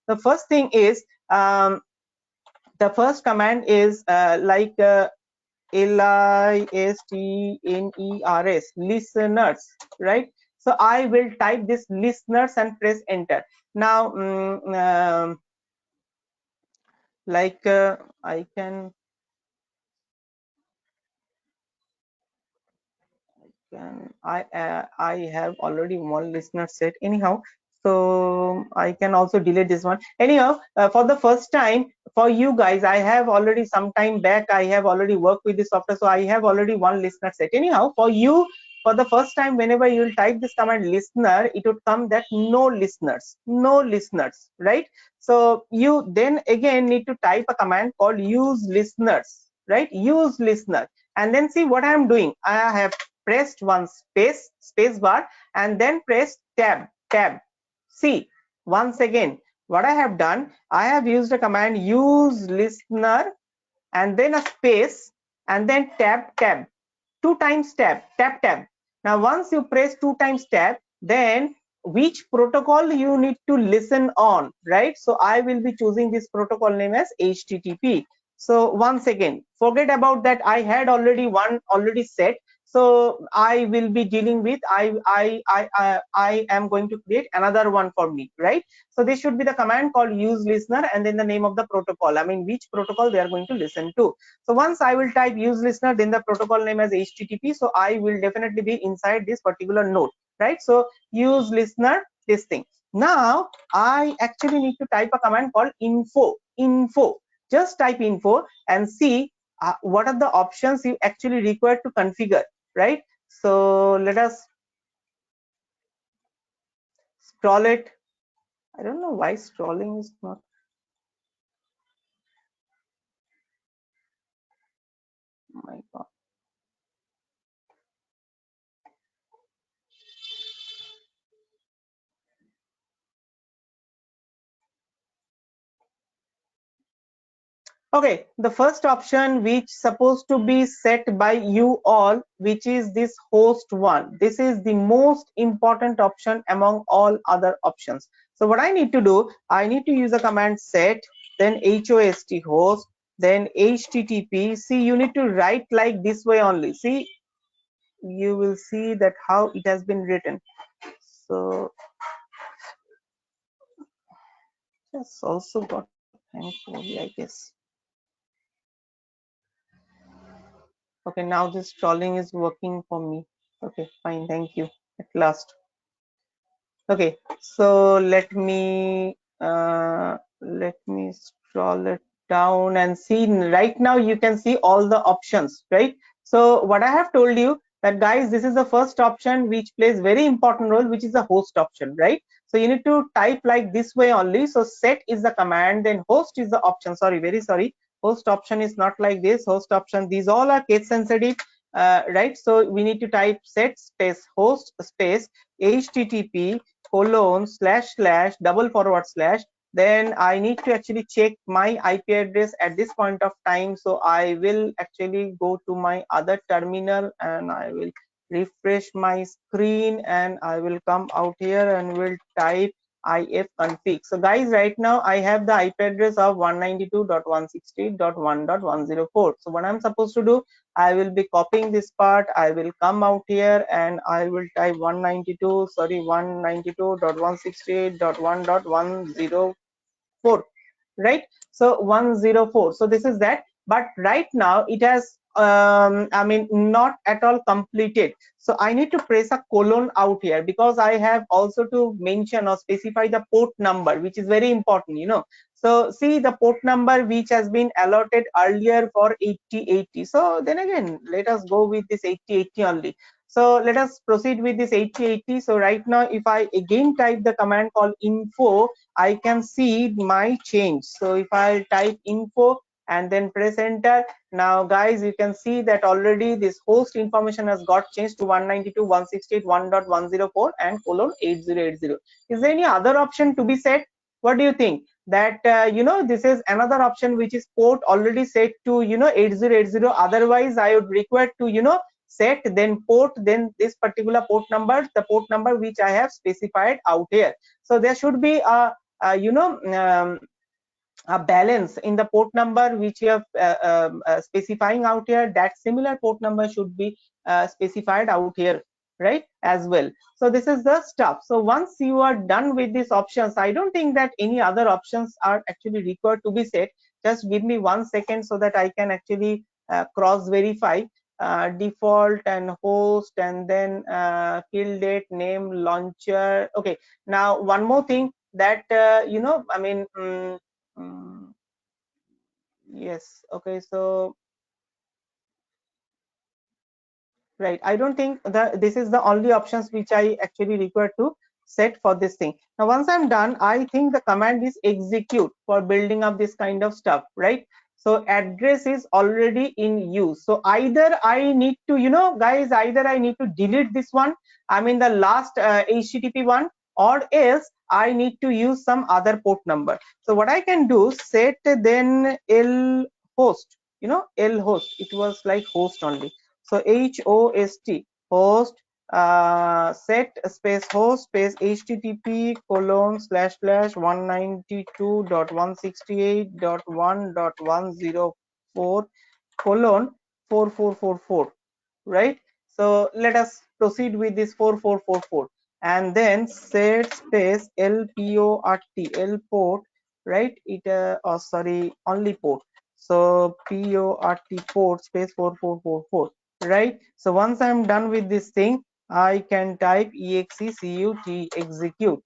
The first thing is the first command is LISTNERS, listeners, right? So I will type this listeners and press enter. Now I can I have already one listener set anyhow, so I can also delete this one. Anyhow, for the first time for you guys, I have already some time back I have already worked with this software, so I have already one listener set. Anyhow, for you, for the first time, whenever you will type this command listener, it would come that no listeners, no listeners, right? So you then again need to type a command called use listeners, right? Use listener, and then see what I am doing. I have pressed one space bar, and then press tab. See, once again what I have done, I have used a command use listener, and then a space, and then tab, two times tab. Now once you press two times tab, then which protocol you need to listen on, right? So I will be choosing this protocol name as HTTP. So once again, forget about that, I had already one already set. So I will be dealing with I am going to create another one for me, right? So this should be the command called use listener, and then the name of the protocol, I mean which protocol they are going to listen to. So once I will type use listener, then the protocol name as HTTP, so I will definitely be inside this particular node, right? So use listener, this thing. Now I actually need to type a command called info. Just type info and see what are the options you actually require to configure, right? So let us scroll it. I don't know why scrolling is not, oh my god. Okay, the first option which supposed to be set by you all, which is this host one. This is the most important option among all other options. So what I need to do, I need to use a command set, then host host, then http. See, you need to write like this way only. See, you will see that how it has been written. So just also got thankfully, I guess. Okay, now this trolling is working for me. Okay, fine, thank you at last. Okay, so let me scroll it down and see. Right now you can see all the options, right? So what I have told you that guys, this is the first option which plays very important role, which is the host option, right? So you need to type like this way only. So set is the command, then host is the option. Sorry, very sorry, host option is not like this. Host option, these all are case sensitive, right? So we need to type set space host space http colon slash slash double forward slash. Then I need to actually check my IP address at this point of time. So I will actually go to my other terminal and I will refresh my screen, and I will come out here and will type ifconfig. So guys, right now I have the IP address of 192.168.1.104. So what I'm supposed to do, I will be copying this part. I will come out here and I will type 192.168.1.104, right? So 104. So this is that. but right now it has I mean not at all completed. So I need to press a colon out here, because I have also to mention or specify the port number, which is very important, you know. So see the port number which has been allotted earlier for 8080. So then again, let us go with this 8080 only. So let us proceed with this 8080. So right now, if I again type the command called info, I can see my change. So if I type info and then press enter, now guys, you can see that already this host information has got changed to 192.168.1.104 and colon 8080. Is there any other option to be set? What do you think? That you know, this is another option which is port already set to, you know, 8080. Otherwise I would require to, you know, set then port, then this particular port number, the port number which I have specified out here. So there should be you know, a balance in the port number which you have specifying out here. That similar port number should be specified out here, right, as well. So this is the stuff. So once you are done with these options, I don't think that any other options are actually required to be set. Just give me 1 second so that I can actually cross verify. Default and host, and then kill date, name, launcher. Okay, now one more thing that you know, I mean yes, okay, so right, I don't think that this is the only options which I actually require to set for this thing. Now once I'm done, I think the command is execute for building up this kind of stuff, right? So address is already in use. So either I need to, you know guys, either I need to delete this one, I mean the last HTTP one, or else I need to use some other port number. So what I can do, set then l host, you know, l host, it was like host only. So host host set space host space http colon slash slash 192.168.1.104 colon 4444, right? So let us proceed with this 4444, and then set space lport, l port, right? It oh sorry, only port. So port port space 4444, right? So once I'm done with this thing, I can type execute execute.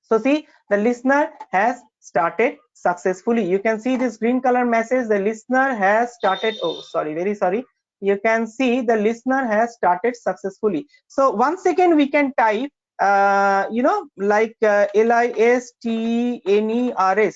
So see, the listener has started successfully. You can see this green color message, the listener has started. Oh sorry, very sorry. You can see the listener has started successfully. So once again we can type you know, like listners,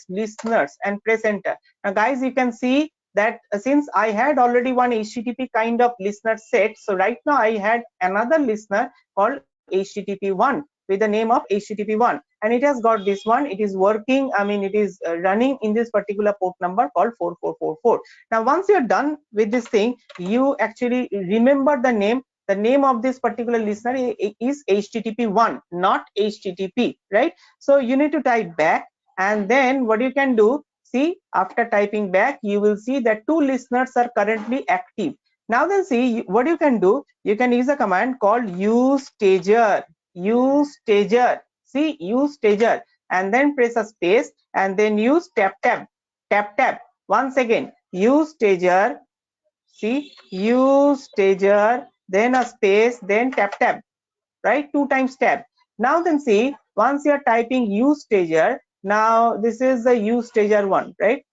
listeners, and press enter. Now guys, you can see that since I had already one HTTP kind of listener set, so right now I had another listener called HTTP1 with the name of HTTP1, and it has got this one. It is working, I mean it is running in this particular port number called 4444. Now once you're done with this thing, you actually remember the name. The name of this particular listener is HTTP1, not HTTP, right? So you need to type back, and then what you can do, see, after typing back, you will see that two listeners are currently active. Now then see what you can do. You can use a command called usestager. Usestager. See, usestager, and then press a space, and then use tap. Once again, usestager. See, usestager, then a space, then tap, right? 2 times tap. Now then see, once you are typing usestager, now this is the usestager one, right?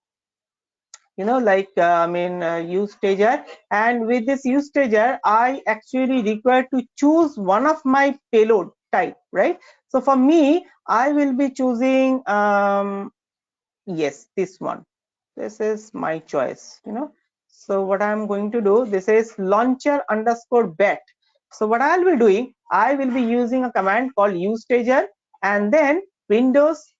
You know, like I mean usestager, and with this usestager I actually require to choose one of my payload type, right? So for me, I will be choosing yes, this one. This is my choice, you know. So what I'm going to do, this is launcher underscore bat. So what I'll be doing, I will be using a command called usestager, and then windows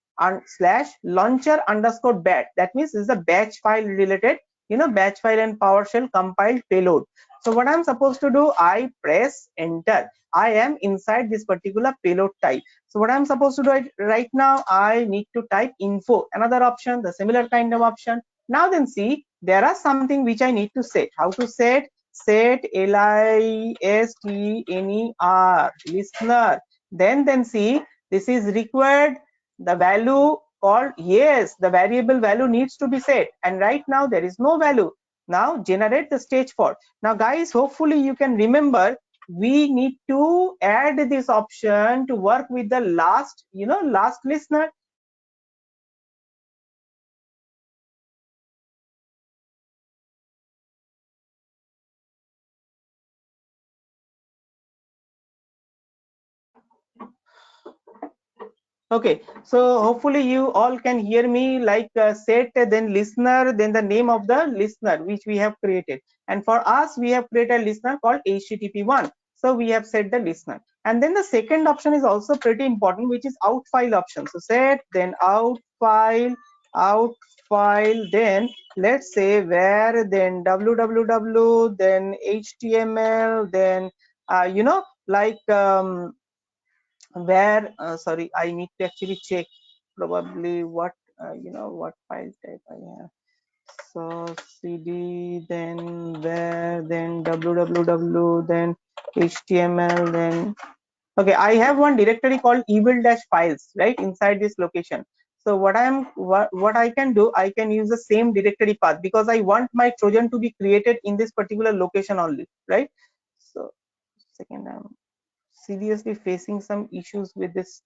slash launcher underscore bat. That means this is a batch file related, you know, batch file and PowerShell compiled payload. So what I'm supposed to do, I press enter. I am inside this particular payload type. So what I'm supposed to do right now, I need to type info, another option, the similar kind of option. Now then see, there are something which I need to set. How to set? Set listener, listener. Then see, this is required the value called, yes, the variable value needs to be set, and right now there is no value. Now generate the stage 4. Now guys, hopefully you can remember, we need to add this option to work with the last, last listener. Okay, so hopefully you all can hear me, like set, then listener, then the name of the listener which we have created. And for us, we have created a listener called HTTP1. So we have set the listener. And then the second option is also pretty important, which is out file option. So set, then out file, then let's say where, then www, then HTML, then like where, sorry, I need to actually check probably what, what file type I have. So cd, then where, then www, then html, then okay, I have one directory called evil dash files right inside this location. So what I can do, I can use the same directory path because I want my trojan to be created in this particular location only, right? So second, I'm seriously facing some issues with this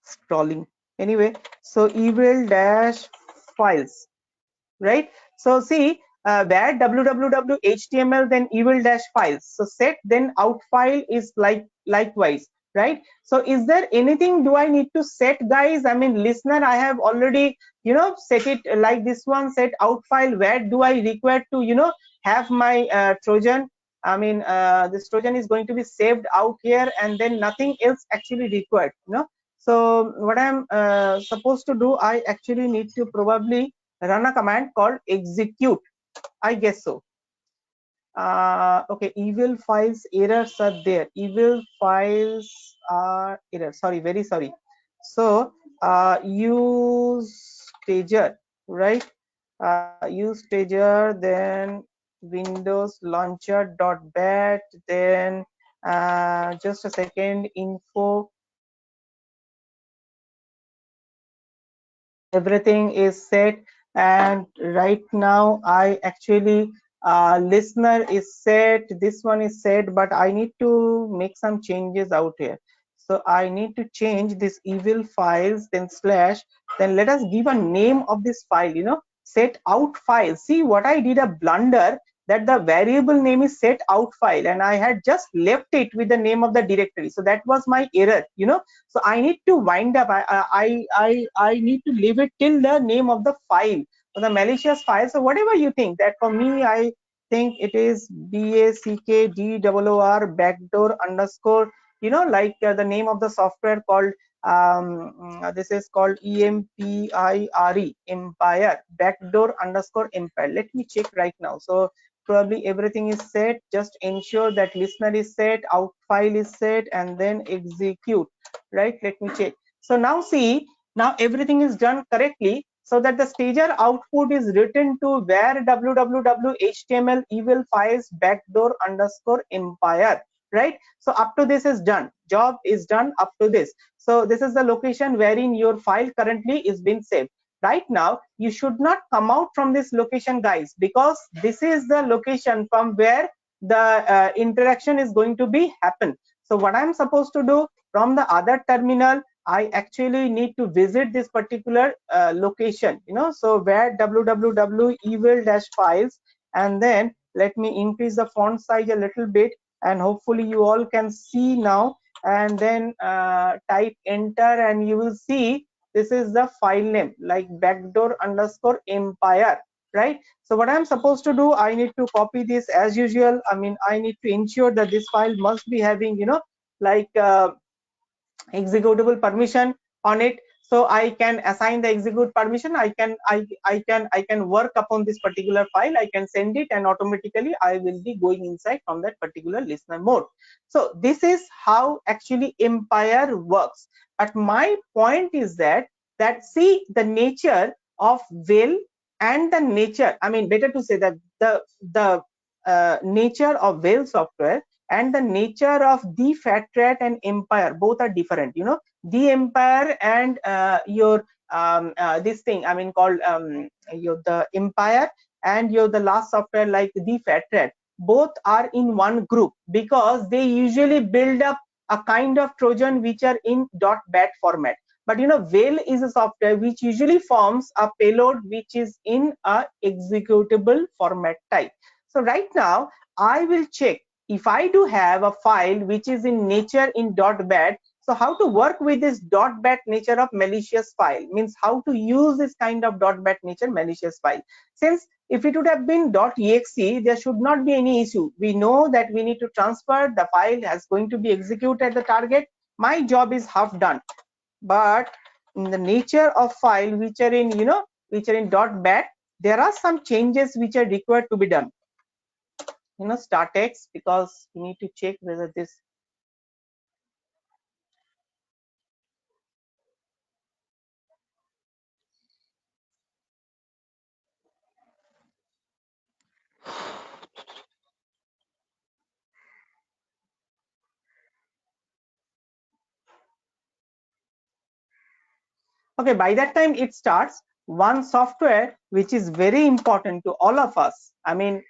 scrolling. Anyway, so evil dash files, right? So see, where www html, then evil dash files. So set, then out file is likewise, right? So is there anything do I need to set, guys? I mean, listener, I have already set it like this one, set out file. Where do I require to have my trojan? I mean, this trojan is going to be saved out here, and then nothing else actually required, so what I'm supposed to do, I actually need to probably run a command called execute, I guess so. Okay, evil files errors are there, evil files are error, sorry, very sorry. So use stager, right? Use stager, then windows launcher dot bat, then just a second, info, everything is set, and right now I actually listener is set, this one is set, but I need to make some changes out here. So I need to change this evil files, then slash, then let us give a name of this file, set out file. See what I did, a blunder, that the variable name is set out file and I had just left it with the name of the directory. So that was my error, so I need to wind up, I need to leave it till the name of the file or the malicious file. So whatever you think, that for me, I think it is backdoor backdoor underscore, like the name of the software called this is called empire, empire, backdoor underscore empire. Let me check right now. So probably everything is set, just ensure that listener is set, out file is set, and then execute, right? Let me check. So now see, now everything is done correctly, so that the stager output is written to where www html evil files backdoor underscore empire, right? So up to this is done, job is done up to this. So this is the location wherein your file currently is being saved. Right now you should not come out from this location, guys, because this is the location from where the interaction is going to be happen. So what I'm supposed to do, from the other terminal, I actually need to visit this particular location, so where www evil dash files, and then let me increase the font size a little bit, and hopefully you all can see now, and then type enter, and you will see this is the file name, like backdoor underscore empire, right? So what I'm supposed to do, I need to copy this as usual. I mean, I need to ensure that this file must be having like executable permission on it, so I can assign the execute permission. I can work upon this particular file, I can send it, and automatically I will be going inside from that particular listener mode. So this is how actually empire works. But my point is that see, the nature of will and the nature, I mean, better to say that the nature of whale software and the nature of the fat rat and empire, both are different. The empire and your this thing, I mean, called the Empire, and the last software like the Fatred, both are in one group because they usually build up a kind of Trojan which are in .bat format. But Whale is a software which usually forms a payload which is in a executable format type. So right now I will check if I do have a file which is in nature in .bat. So how to work with this .bat nature of malicious file, means how to use this kind of .bat nature malicious file. Since if it would have been .exe, there should not be any issue. We know that we need to transfer the file as going to be executed at the target. My job is half done. But in the nature of file which are in which are in .bat, there are some changes which are required to be done. Start X, because we need to check whether this. Okay, by that time it starts. One software which is very important to all of us, I mean,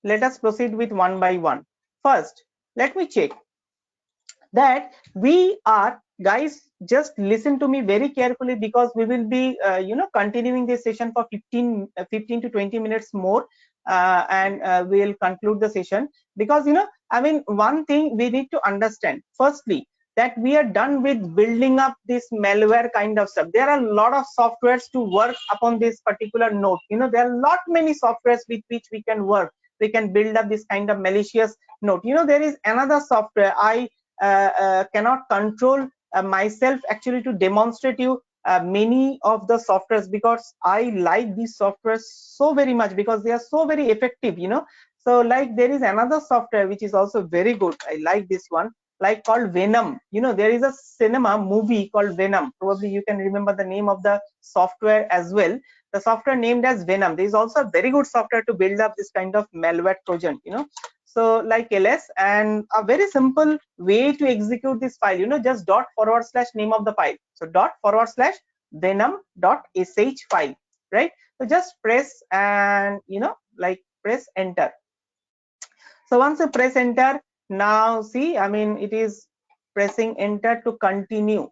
let us proceed with one by one. First, let me check that we are, guys, just listen to me very carefully, because we will be continuing this session for 15 to 20 minutes more, and we'll conclude the session. Because I mean, one thing we need to understand, firstly, that we are done with building up this malware kind of stuff. There are a lot of softwares to work upon this particular note. There are a lot many softwares with which we can work. We can build up this kind of malicious note. There is another software I cannot control myself actually to demonstrate you many of the softwares, because I like these softwares so very much, because they are so very effective. So like there is another software which is also very good. I like this one, like called Venom. There is a cinema movie called Venom. Probably you can remember the name of the software as well. The software named as Venom. There is also a very good software to build up this kind of malware Trojan. So like ls, and a very simple way to execute this file, just // name of the file. So // venom.sh file, right? So just press and like press enter. So once you press enter, now see, I mean, it is pressing enter to continue.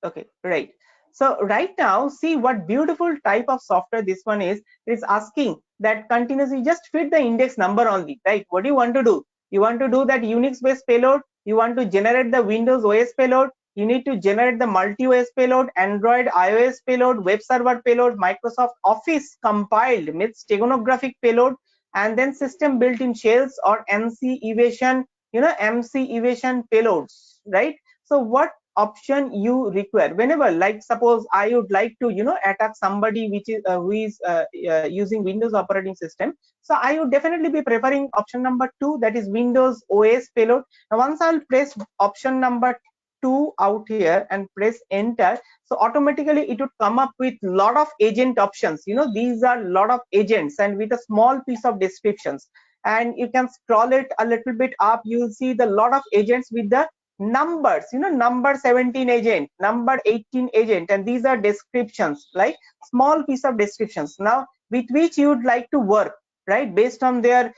Okay, right. So right now, see what beautiful type of software this one is. It is asking that continuously just fit the index number only, right? What do you want to do? You want to do that Unix based payload. You want to generate the Windows OS payload. You need to generate the multi OS payload, Android iOS payload, web server payload, Microsoft Office compiled with steganographic payload, and then system built-in shells or MC evasion, MC evasion payloads, right? So what option you require, whenever, like suppose I would like to attack somebody which is who is using Windows operating system, so I would definitely be preferring option number 2, that is Windows OS payload. Now once I'll press option number 2 out here and press enter, so automatically it would come up with lot of agent options. These are lot of agents and with a small piece of descriptions, and you can scroll it a little bit up, you'll see the lot of agents with the numbers, number 17 agent, number 18 agent, and these are descriptions, like small piece of descriptions, now with which you would like to work, right? Based on their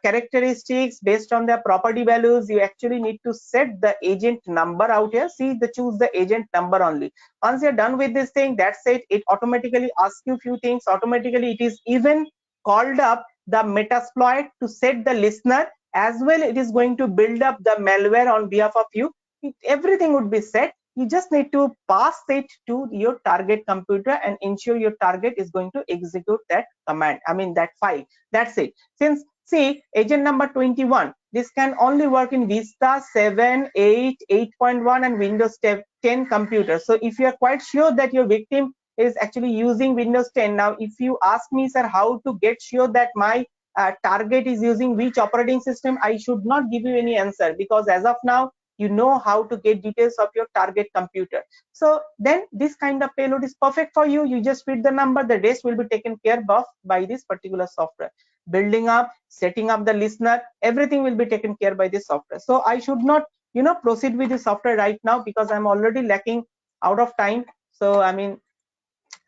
characteristics, based on their property values, you actually need to set the agent number out here. See, choose the agent number only. Once you're done with this thing, that's it. It automatically asks you few things. Automatically it is even called up the metasploit to set the listener as well. It is going to build up the malware on behalf of you. Everything would be set. You just need to pass it to your target computer and ensure your target is going to execute that command, I mean that file. That's it. Since see, agent number 21, this can only work in Vista 7, 8, 8.1 and Windows 10 computers. So if you are quite sure that your victim is actually using Windows 10, now if you ask me, sir, how to get sure that my target is using which operating system, I should not give you any answer, because as of now you know how to get details of your target computer. So then this kind of payload is perfect for you. You just feed the number, the rest will be taken care of by this particular software. Building up, setting up the listener, everything will be taken care by this software. So I should not proceed with the software right now because I'm already lacking out of time. So I mean,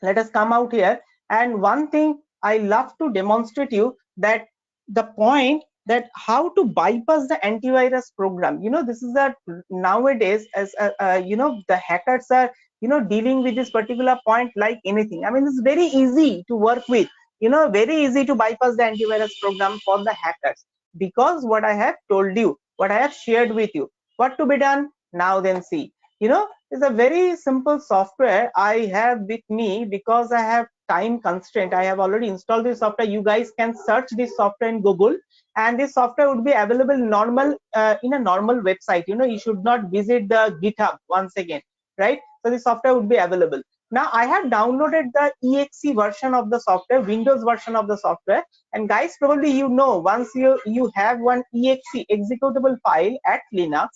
let us come out here. And one thing I love to demonstrate you, that the point that how to bypass the antivirus program. This is a nowadays, as the hackers are dealing with this particular point like anything. I mean, it's very easy to work with, very easy to bypass the antivirus program for the hackers, because what I have told you, what I have shared with you, what to be done now. Then see, it's a very simple software I have with me. Because I have time constraint, I have already installed this software. You guys can search this software in Google, and this software would be available normal in a normal website. You should not visit the GitHub once again, right? So this software would be available. Now I have downloaded the exe version of the software, Windows version of the software. And guys, probably once you have one exe executable file at Linux,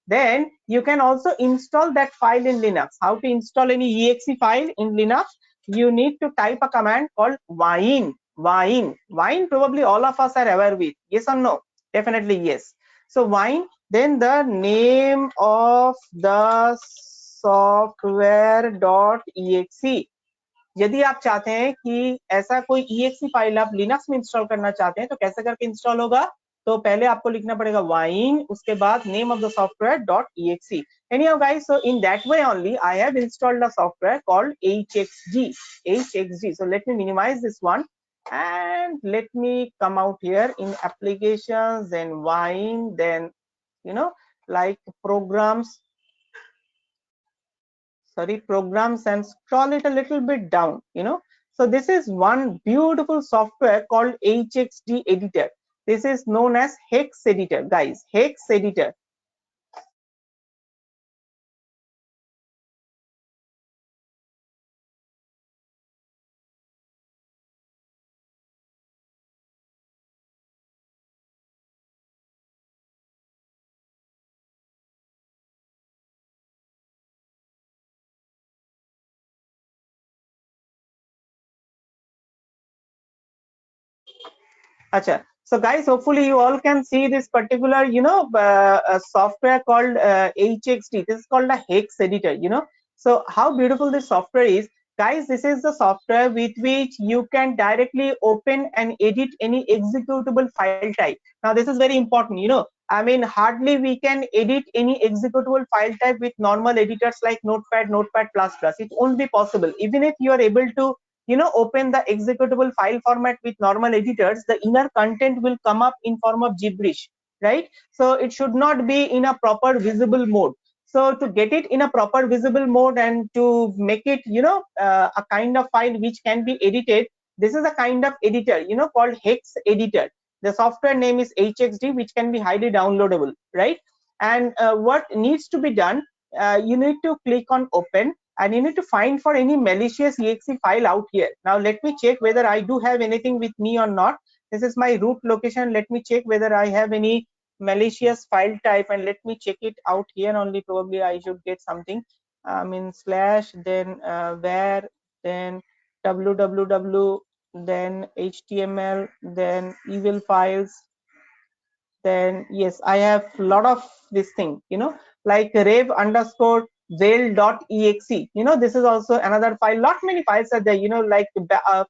then you can also install that file in Linux. How to install any exe file in Linux? You need to type a command called wine. Wine probably all of us are aware with. Yes or no? Definitely yes. So wine, then the name of the software.exe. यदि आप चाहते हैं कि ऐसा कोई exe file आप Linux में install करना चाहते हैं तो कैसे करके इंस्टॉल होगा? तो पहले आपको लिखना पड़ेगा वाइन, उसके बाद name of the software .exe. Anyhow guys, so in that way only I have installed a software called hxg. So let me minimize this one and let me come out here in applications, then wine, then like programs, and scroll it a little bit down. So this is one beautiful software called hxd editor. This is known as hex editor, guys, hex editor. Acha. So guys, hopefully you all can see this particular software called hxd. This is called a hex editor. So how beautiful this software is, guys. This is the software with which you can directly open and edit any executable file type. Now this is very important. I mean, hardly we can edit any executable file type with normal editors like Notepad, Notepad++. It won't be possible. Even if you are able to open the executable file format with normal editors, the inner content will come up in form of gibberish, right? So it should not be in a proper visible mode. So to get it in a proper visible mode and to make it a kind of file which can be edited, this is a kind of editor called hex editor. The software name is hxd, which can be highly downloadable, right? And what needs to be done, you need to click on open, and you need to find for any malicious exe file out here. Now let me check whether I do have anything with me or not. This is my root location. Let me check whether I have any malicious file type, and let me check it out here only. Probably I should get something in slash, then where, then www, then html, then evil files. Then yes, I have a lot of this thing, like rev underscore veil.exe. This is also another file. Lot many files are there, like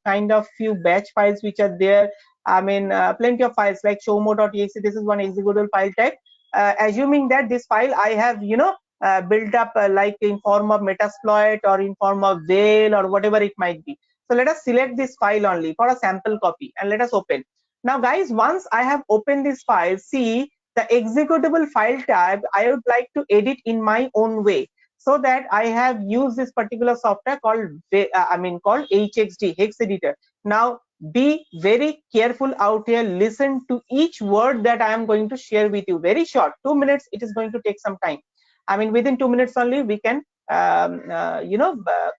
kind of few batch files which are there. I mean, plenty of files like showmo.exe. This is one executable file type. Assuming that this file I have built up like in form of metasploit or in form of veil or whatever it might be. So let us select this file only for a sample copy and let us open. Now guys, once I have opened this file, see the executable file type I would like to edit in my own way. So that I have used this particular software called called hxd, hex editor. Now be very careful out here. Listen to each word that I am going to share with you. Very short, 2 minutes. It is going to take some time. I mean, within 2 minutes only we can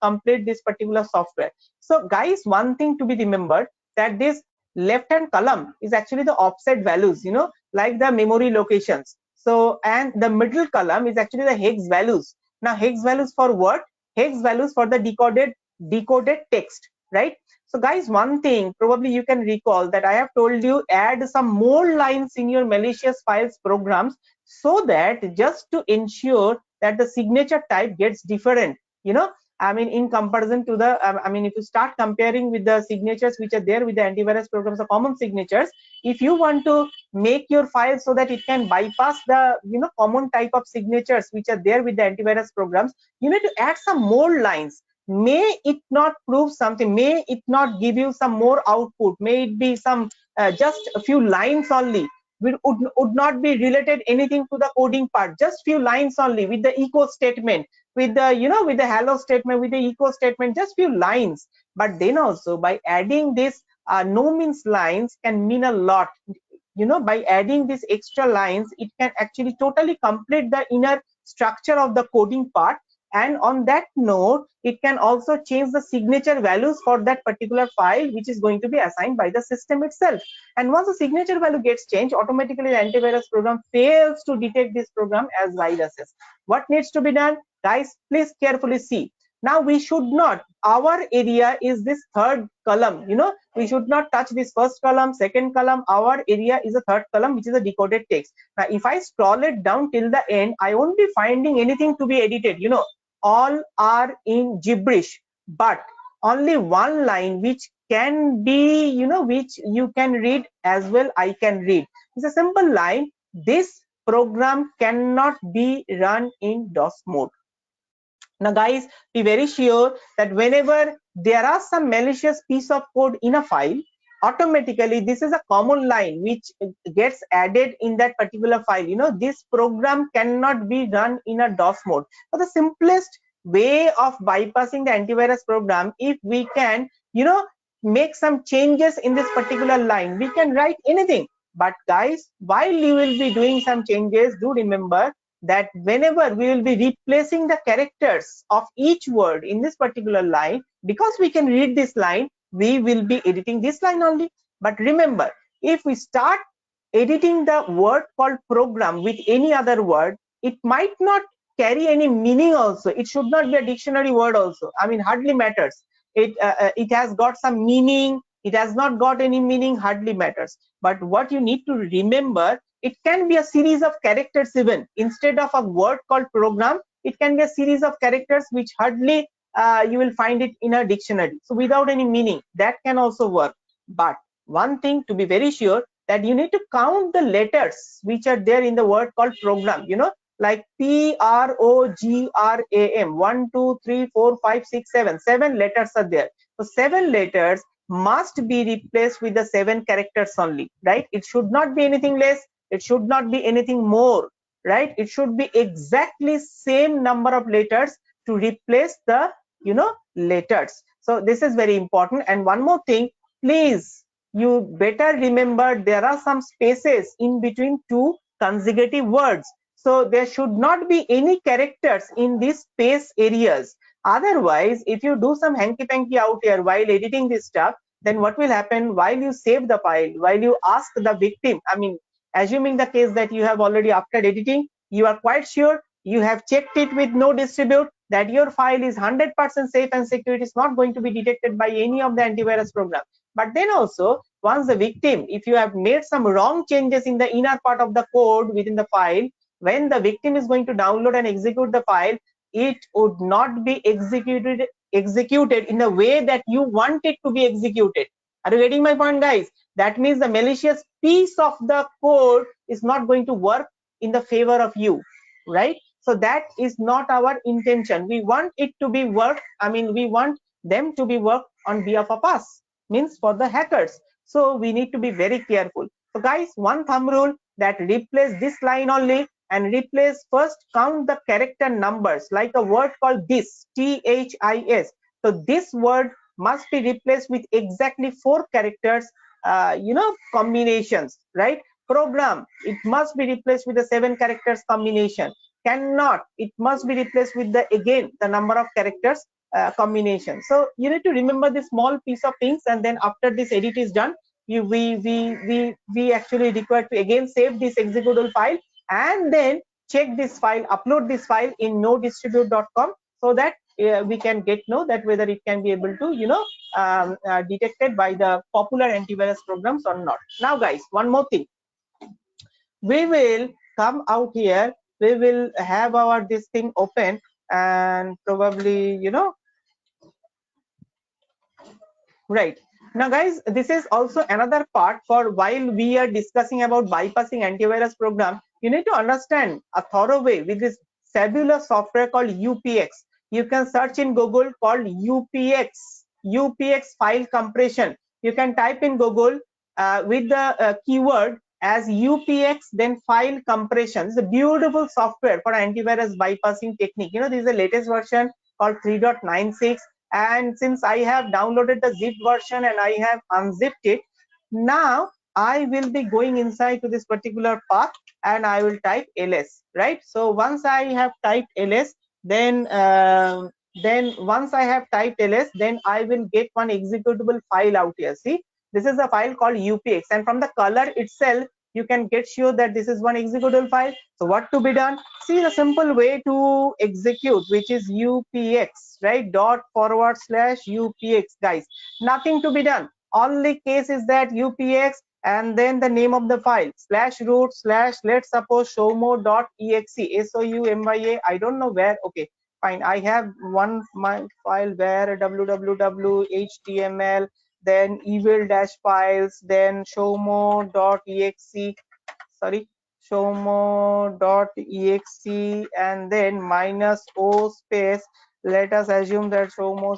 complete this particular software. So guys, one thing to be remembered, that this left hand column is actually the offset values, like the memory locations. So, and the middle column is actually the hex values. Now hex values for what? Hex values for the decoded text. right? So guys, one thing probably you can recall that I have told you, add some more lines in your malicious files programs, so that just to ensure that the signature type gets different, you know, I mean, in comparison to the, I mean, if you start comparing with the signatures which are there with the antivirus programs, the common signatures, if you want to make your file so that it can bypass the, you know, common type of signatures which are there with the antivirus programs, you need to add some more lines. May it not prove something, may it not give you some more output, may it be some just a few lines only, would not be related anything to the coding part, just few lines only with the echo statement, with the, you know, with the hello statement, with the echo statement, just few lines. But then also by adding this no means lines can mean a lot, you know. By adding these extra lines, it can actually totally complete the inner structure of the coding part. And on that note, it can also change the signature values for that particular file which is going to be assigned by the system itself. And once the signature value gets changed, automatically the antivirus program fails to detect this program as viruses. What needs to be done, guys? Please carefully see. Now we should not, our area is this third column, you know, we should not touch this first column, second column. Our area is a third column, which is a decoded text. Now if I scroll it down till the end, I won't be finding anything to be edited, you know, all are in gibberish, but only one line which can be, you know, which you can read as well, I can read. It's a simple line: this program cannot be run in DOS mode. Now guys, be very sure that whenever there are some malicious piece of code in a file, automatically this is a common line which gets added in that particular file. You know, this program cannot be run in a DOS mode. So the simplest way of bypassing the antivirus program, if we can, you know, make some changes in this particular line, we can write anything. But guys, while you will be doing some changes, do remember that whenever we will be replacing the characters of each word in this particular line, because we can read this line, we will be editing this line only. But remember, if we start editing the word called program with any other word, it might not carry any meaning also. It should not be a dictionary word also. I mean, hardly matters. It has got some meaning, it has not got any meaning, hardly matters. But what you need to remember, it can be a series of characters. Even instead of a word called program, it can be a series of characters which hardly you will find it in a dictionary, so without any meaning, that can also work. But one thing to be very sure, that you need to count the letters which are there in the word called program, you know, like program, 1 2 3 4 5 6 7, 7 letters are there. So 7 letters must be replaced with the 7 characters only, right? It should not be anything less, it should not be anything more, right? It should be exactly same number of letters to replace the, you know, letters. So this is very important. And one more thing, please, you better remember, there are some spaces in between two consecutive words, so there should not be any characters in these space areas. Otherwise, if you do some hanky panky out here while editing this stuff, then what will happen, while you save the file, while you ask the victim, I mean, assuming the case that you have already, after editing, you are quite sure, you have checked it with no distribute, that your file is 100% safe and secure, it is not going to be detected by any of the antivirus program. But then also, once the victim, if you have made some wrong changes in the inner part of the code within the file, when the victim is going to download and execute the file, it would not be executed in the way that you want it to be executed. Are you getting my point, guys? That means the malicious piece of the code is not going to work in the favor of you, right? So that is not our intention. We want it to be work, I mean, we want them to be worked on behalf of us, means for the hackers. So we need to be very careful. So guys, one thumb rule, that replace this line only, and replace, first count the character numbers, like a word called this, THIS. So this word must be replaced with exactly 4 characters, you know, combinations, right? Program, it must be replaced with the 7 characters combination. Cannot, it must be replaced with the, again, the number of characters combination. So you need to remember this small piece of things, and then after this edit is done, we actually require to again save this executable file, and then check this file, upload this file in nodistribute.com, so that we can get know that whether it can be able to detected by the popular antivirus programs or not. Now guys, one more thing, we will come out here, we will have our this thing open, and probably right. Now guys, this is also another part for while we are discussing about bypassing antivirus program, you need to understand a thorough way with this fabulous software called UPX. You can search in Google called UPX file compression. You can type in Google with the keyword as UPX, then file compression. It's a beautiful software for antivirus bypassing technique. This is the latest version called 3.96, and since I have downloaded the zip version and I have unzipped it, now I will be going inside to this particular path and I will type ls, right? So once I have typed ls, then once I have typed ls, then I will get one executable file out here. See, this is a file called UPX, and from the color itself you can get sure that this is one executable file. So what to be done? See, the simple way to execute, which is UPX, right? /UPX, guys. Nothing to be done. Only case is that UPX and then the name of the file /root/ let's suppose showmo.exe, SOUMYA. I don't know where. Okay, fine. I have one my file where www.html, then evil-files, then showmo.exe, sorry, showmo.exe, and then -o space, let us assume that showmo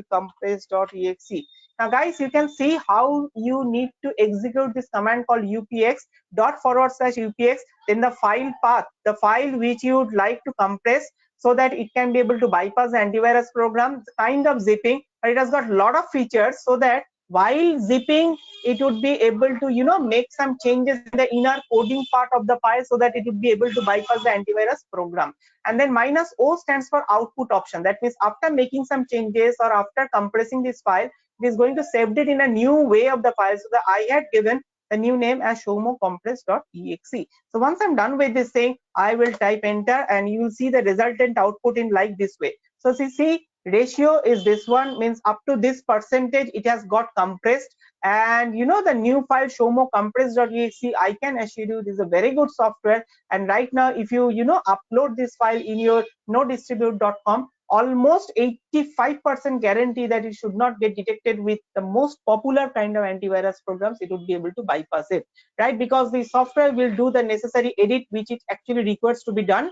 compressed compress.exe. Now guys, you can see how you need to execute this command called UPX /UPX, then the file path, the file which you would like to compress so that it can be able to bypass the antivirus program. It's kind of zipping, but it has got a lot of features so that while zipping it would be able to make some changes in the inner coding part of the file so that it would be able to bypass the antivirus program. And then -o stands for output option. That means after making some changes or after compressing this file, it is going to save it in a new way of the file. So that I had given the new name as showmo compress.exe. So once I'm done with this thing, I will type enter and you will see the resultant output in like this way. So see, ratio is this one, means up to this percentage it has got compressed, and the new file showmo compress.exe, I can assure you this is a very good software. And right now if you upload this file in your nodistribute.com, almost 85% guarantee that it should not get detected with the most popular kind of antivirus programs. It would be able to bypass it, right? Because the software will do the necessary edit which it actually requires to be done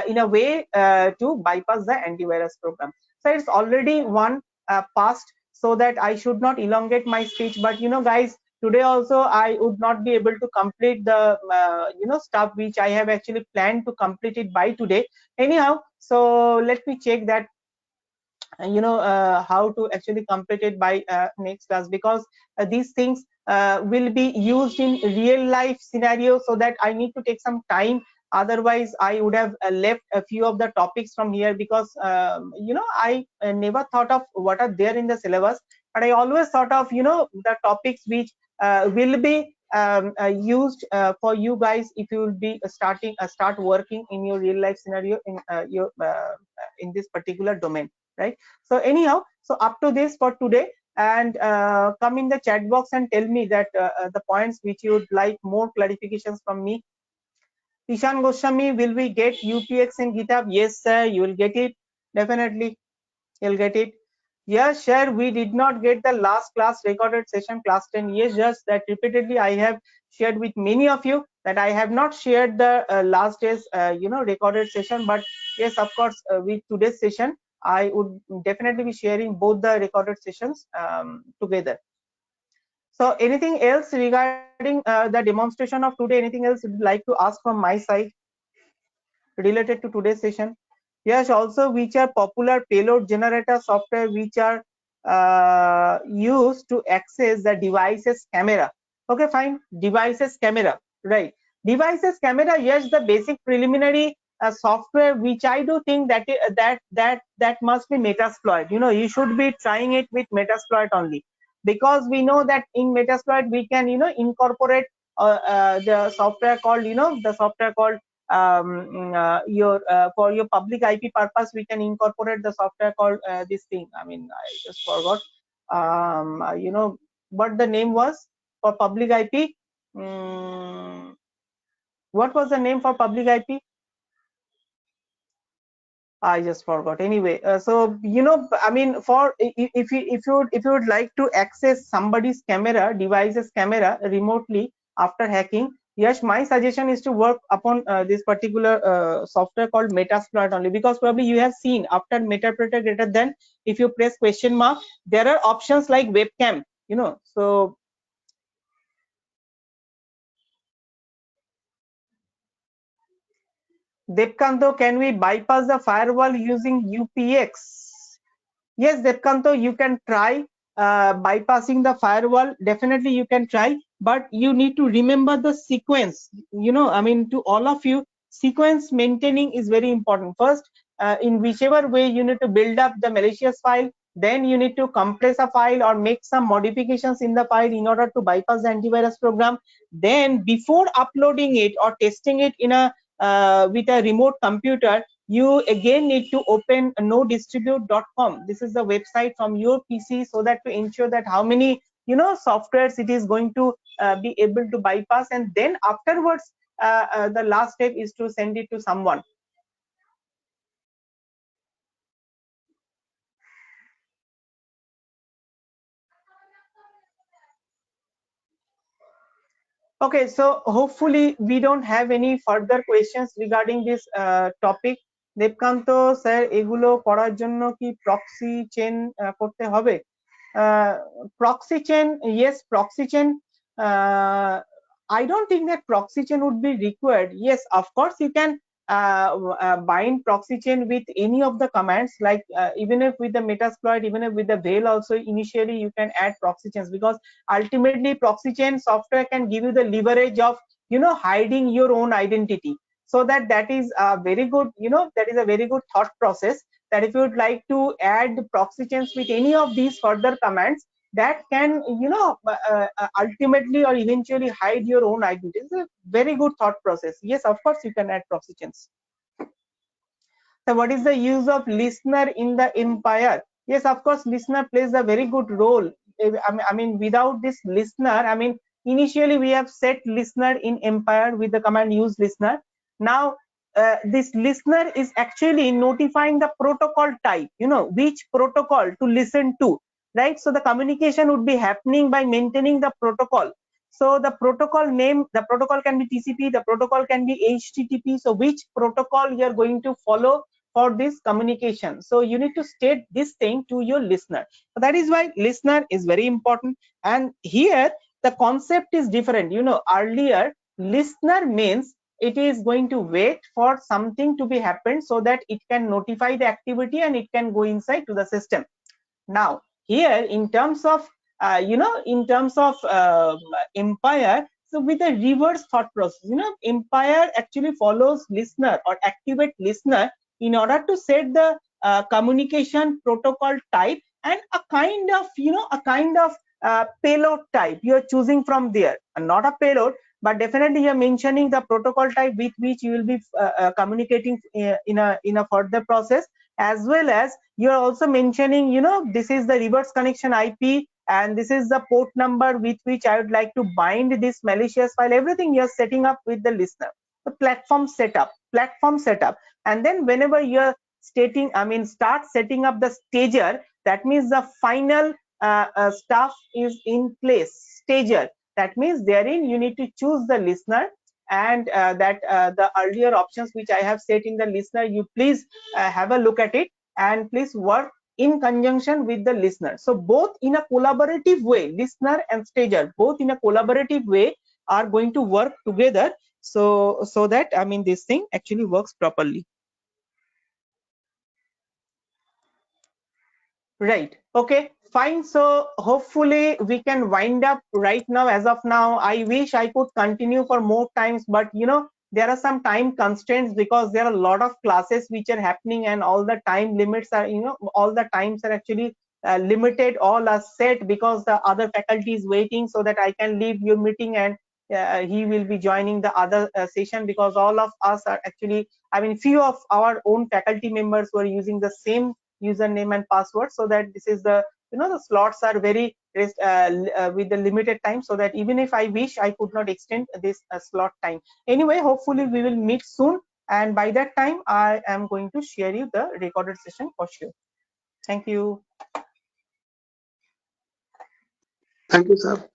in a way to bypass the antivirus program. So it's already one past, so that I should not elongate my speech. But guys, today also I would not be able to complete the stuff which I have actually planned to complete it by today. Anyhow, so let me check that how to actually complete it by next class, because these things will be used in real life scenario, so that I need to take some time. Otherwise I would have left a few of the topics from here, because I never thought of what are there in the syllabus, but I always thought of the topics which will be used for you guys if you will be start working in your real life scenario in your in this particular domain, right? So anyhow, so up to this for today, and come in the chat box and tell me that the points which you would like more clarifications from me. Ishan Goswami, will we get UPX in GitHub? Yes sir, you will get it, definitely you'll get it. Yes sure, we did not get the last class recorded session, class 10. Yes, just that repeatedly I have shared with many of you that I have not shared the last day's recorded session, but yes, of course, with today's session I would definitely be sharing both the recorded sessions together. So anything else regarding the demonstration of today? Anything else you'd like to ask from my side related to today's session? Yes, also which are popular payload generator software which are used to access the device's camera. Okay, fine. Device's camera, right? Device's camera, yes, the basic preliminary software which I do think that that must be Metasploit. You should be trying it with Metasploit only, because we know that in Metasploit we can incorporate the software called for your public IP purpose, we can incorporate the software called this thing. I mean, I just forgot. What the name was for public IP? What was the name for public IP? I just forgot. Anyway, so I mean, for if you would like to access somebody's camera, device's camera remotely after hacking, yes, my suggestion is to work upon this particular software called Metasploit only, because probably you have seen after Metapredator greater than, if you press question mark, there are options like webcam. So Devkanto, can we bypass the firewall using UPX? Yes, Devkanto, you can try bypassing the firewall. Definitely you can try, but you need to remember the sequence. I mean, to all of you, sequence maintaining is very important. First, in whichever way you need to build up the malicious file, then you need to compress a file or make some modifications in the file in order to bypass the antivirus program. Then before uploading it or testing it in a with a remote computer, you again need to open nodistribute.com. This is the website from your PC, so that to ensure that how many softwares it is going to be able to bypass, and then afterwards the last step is to send it to someone. Okay, so hopefully we don't have any further questions regarding this topic. Devkanto sir, এগুলো করার জন্য কি proxy chain করতে হবে? Proxy chain, yes, proxy chain. I don't think that proxy chain would be required. Yes, of course you can bind proxy chain with any of the commands, like even if with the Metasploit, even if with the veil also, initially you can add proxy chains, because ultimately proxy chain software can give you the leverage of hiding your own identity. So that is a very good, that is a very good thought process, that if you would like to add proxy chains with any of these further commands, that can ultimately or eventually hide your own identity. It's a very good thought process. Yes, of course you can add proxy chains. So what is the use of listener in the empire? Yes, of course, listener plays a very good role. I mean, without this listener, I mean, initially we have set listener in empire with the command use listener. Now, this listener is actually notifying the protocol type, which protocol to listen to, right? So the communication would be happening by maintaining the protocol. So the protocol name, the protocol can be TCP, the protocol can be HTTP. So which protocol you are going to follow for this communication? So you need to state this thing to your listener. So that is why listener is very important. And here the concept is different. Earlier listener means it is going to wait for something to be happened so that it can notify the activity and it can go inside to the system. Now here in terms of in terms of empire, so with a reverse thought process, empire actually follows listener or activate listener in order to set the communication protocol type and a kind of payload type you're choosing from there, and not a payload, but definitely you're mentioning the protocol type with which you will be communicating in a further process, as well as you're also mentioning this is the reverse connection IP and this is the port number with which I would like to bind this malicious file. Everything you're setting up with the listener. The platform setup, and then whenever you're start setting up the stager, that means the final stuff is in place. Stager, that means therein you need to choose the listener, and the earlier options which I have set in the listener, you please have a look at it and please work in conjunction with the listener. So both in a collaborative way, listener and stager, both in a collaborative way are going to work together, so that this thing actually works properly. Right. Okay, fine. So hopefully we can wind up right now. As of now, I wish I could continue for more times, but there are some time constraints because there are a lot of classes which are happening and all the time limits are, all the times are actually limited, all are set because the other faculty is waiting so that I can leave your meeting and he will be joining the other session, because all of us are actually, I mean, few of our own faculty members were using the same username and password, so that this is the, the slots are very with the limited time, so that even if I wish, I could not extend this slot time. Anyway, hopefully we will meet soon, and by that time I am going to share you the recorded session for sure. Thank you. Thank you, sir.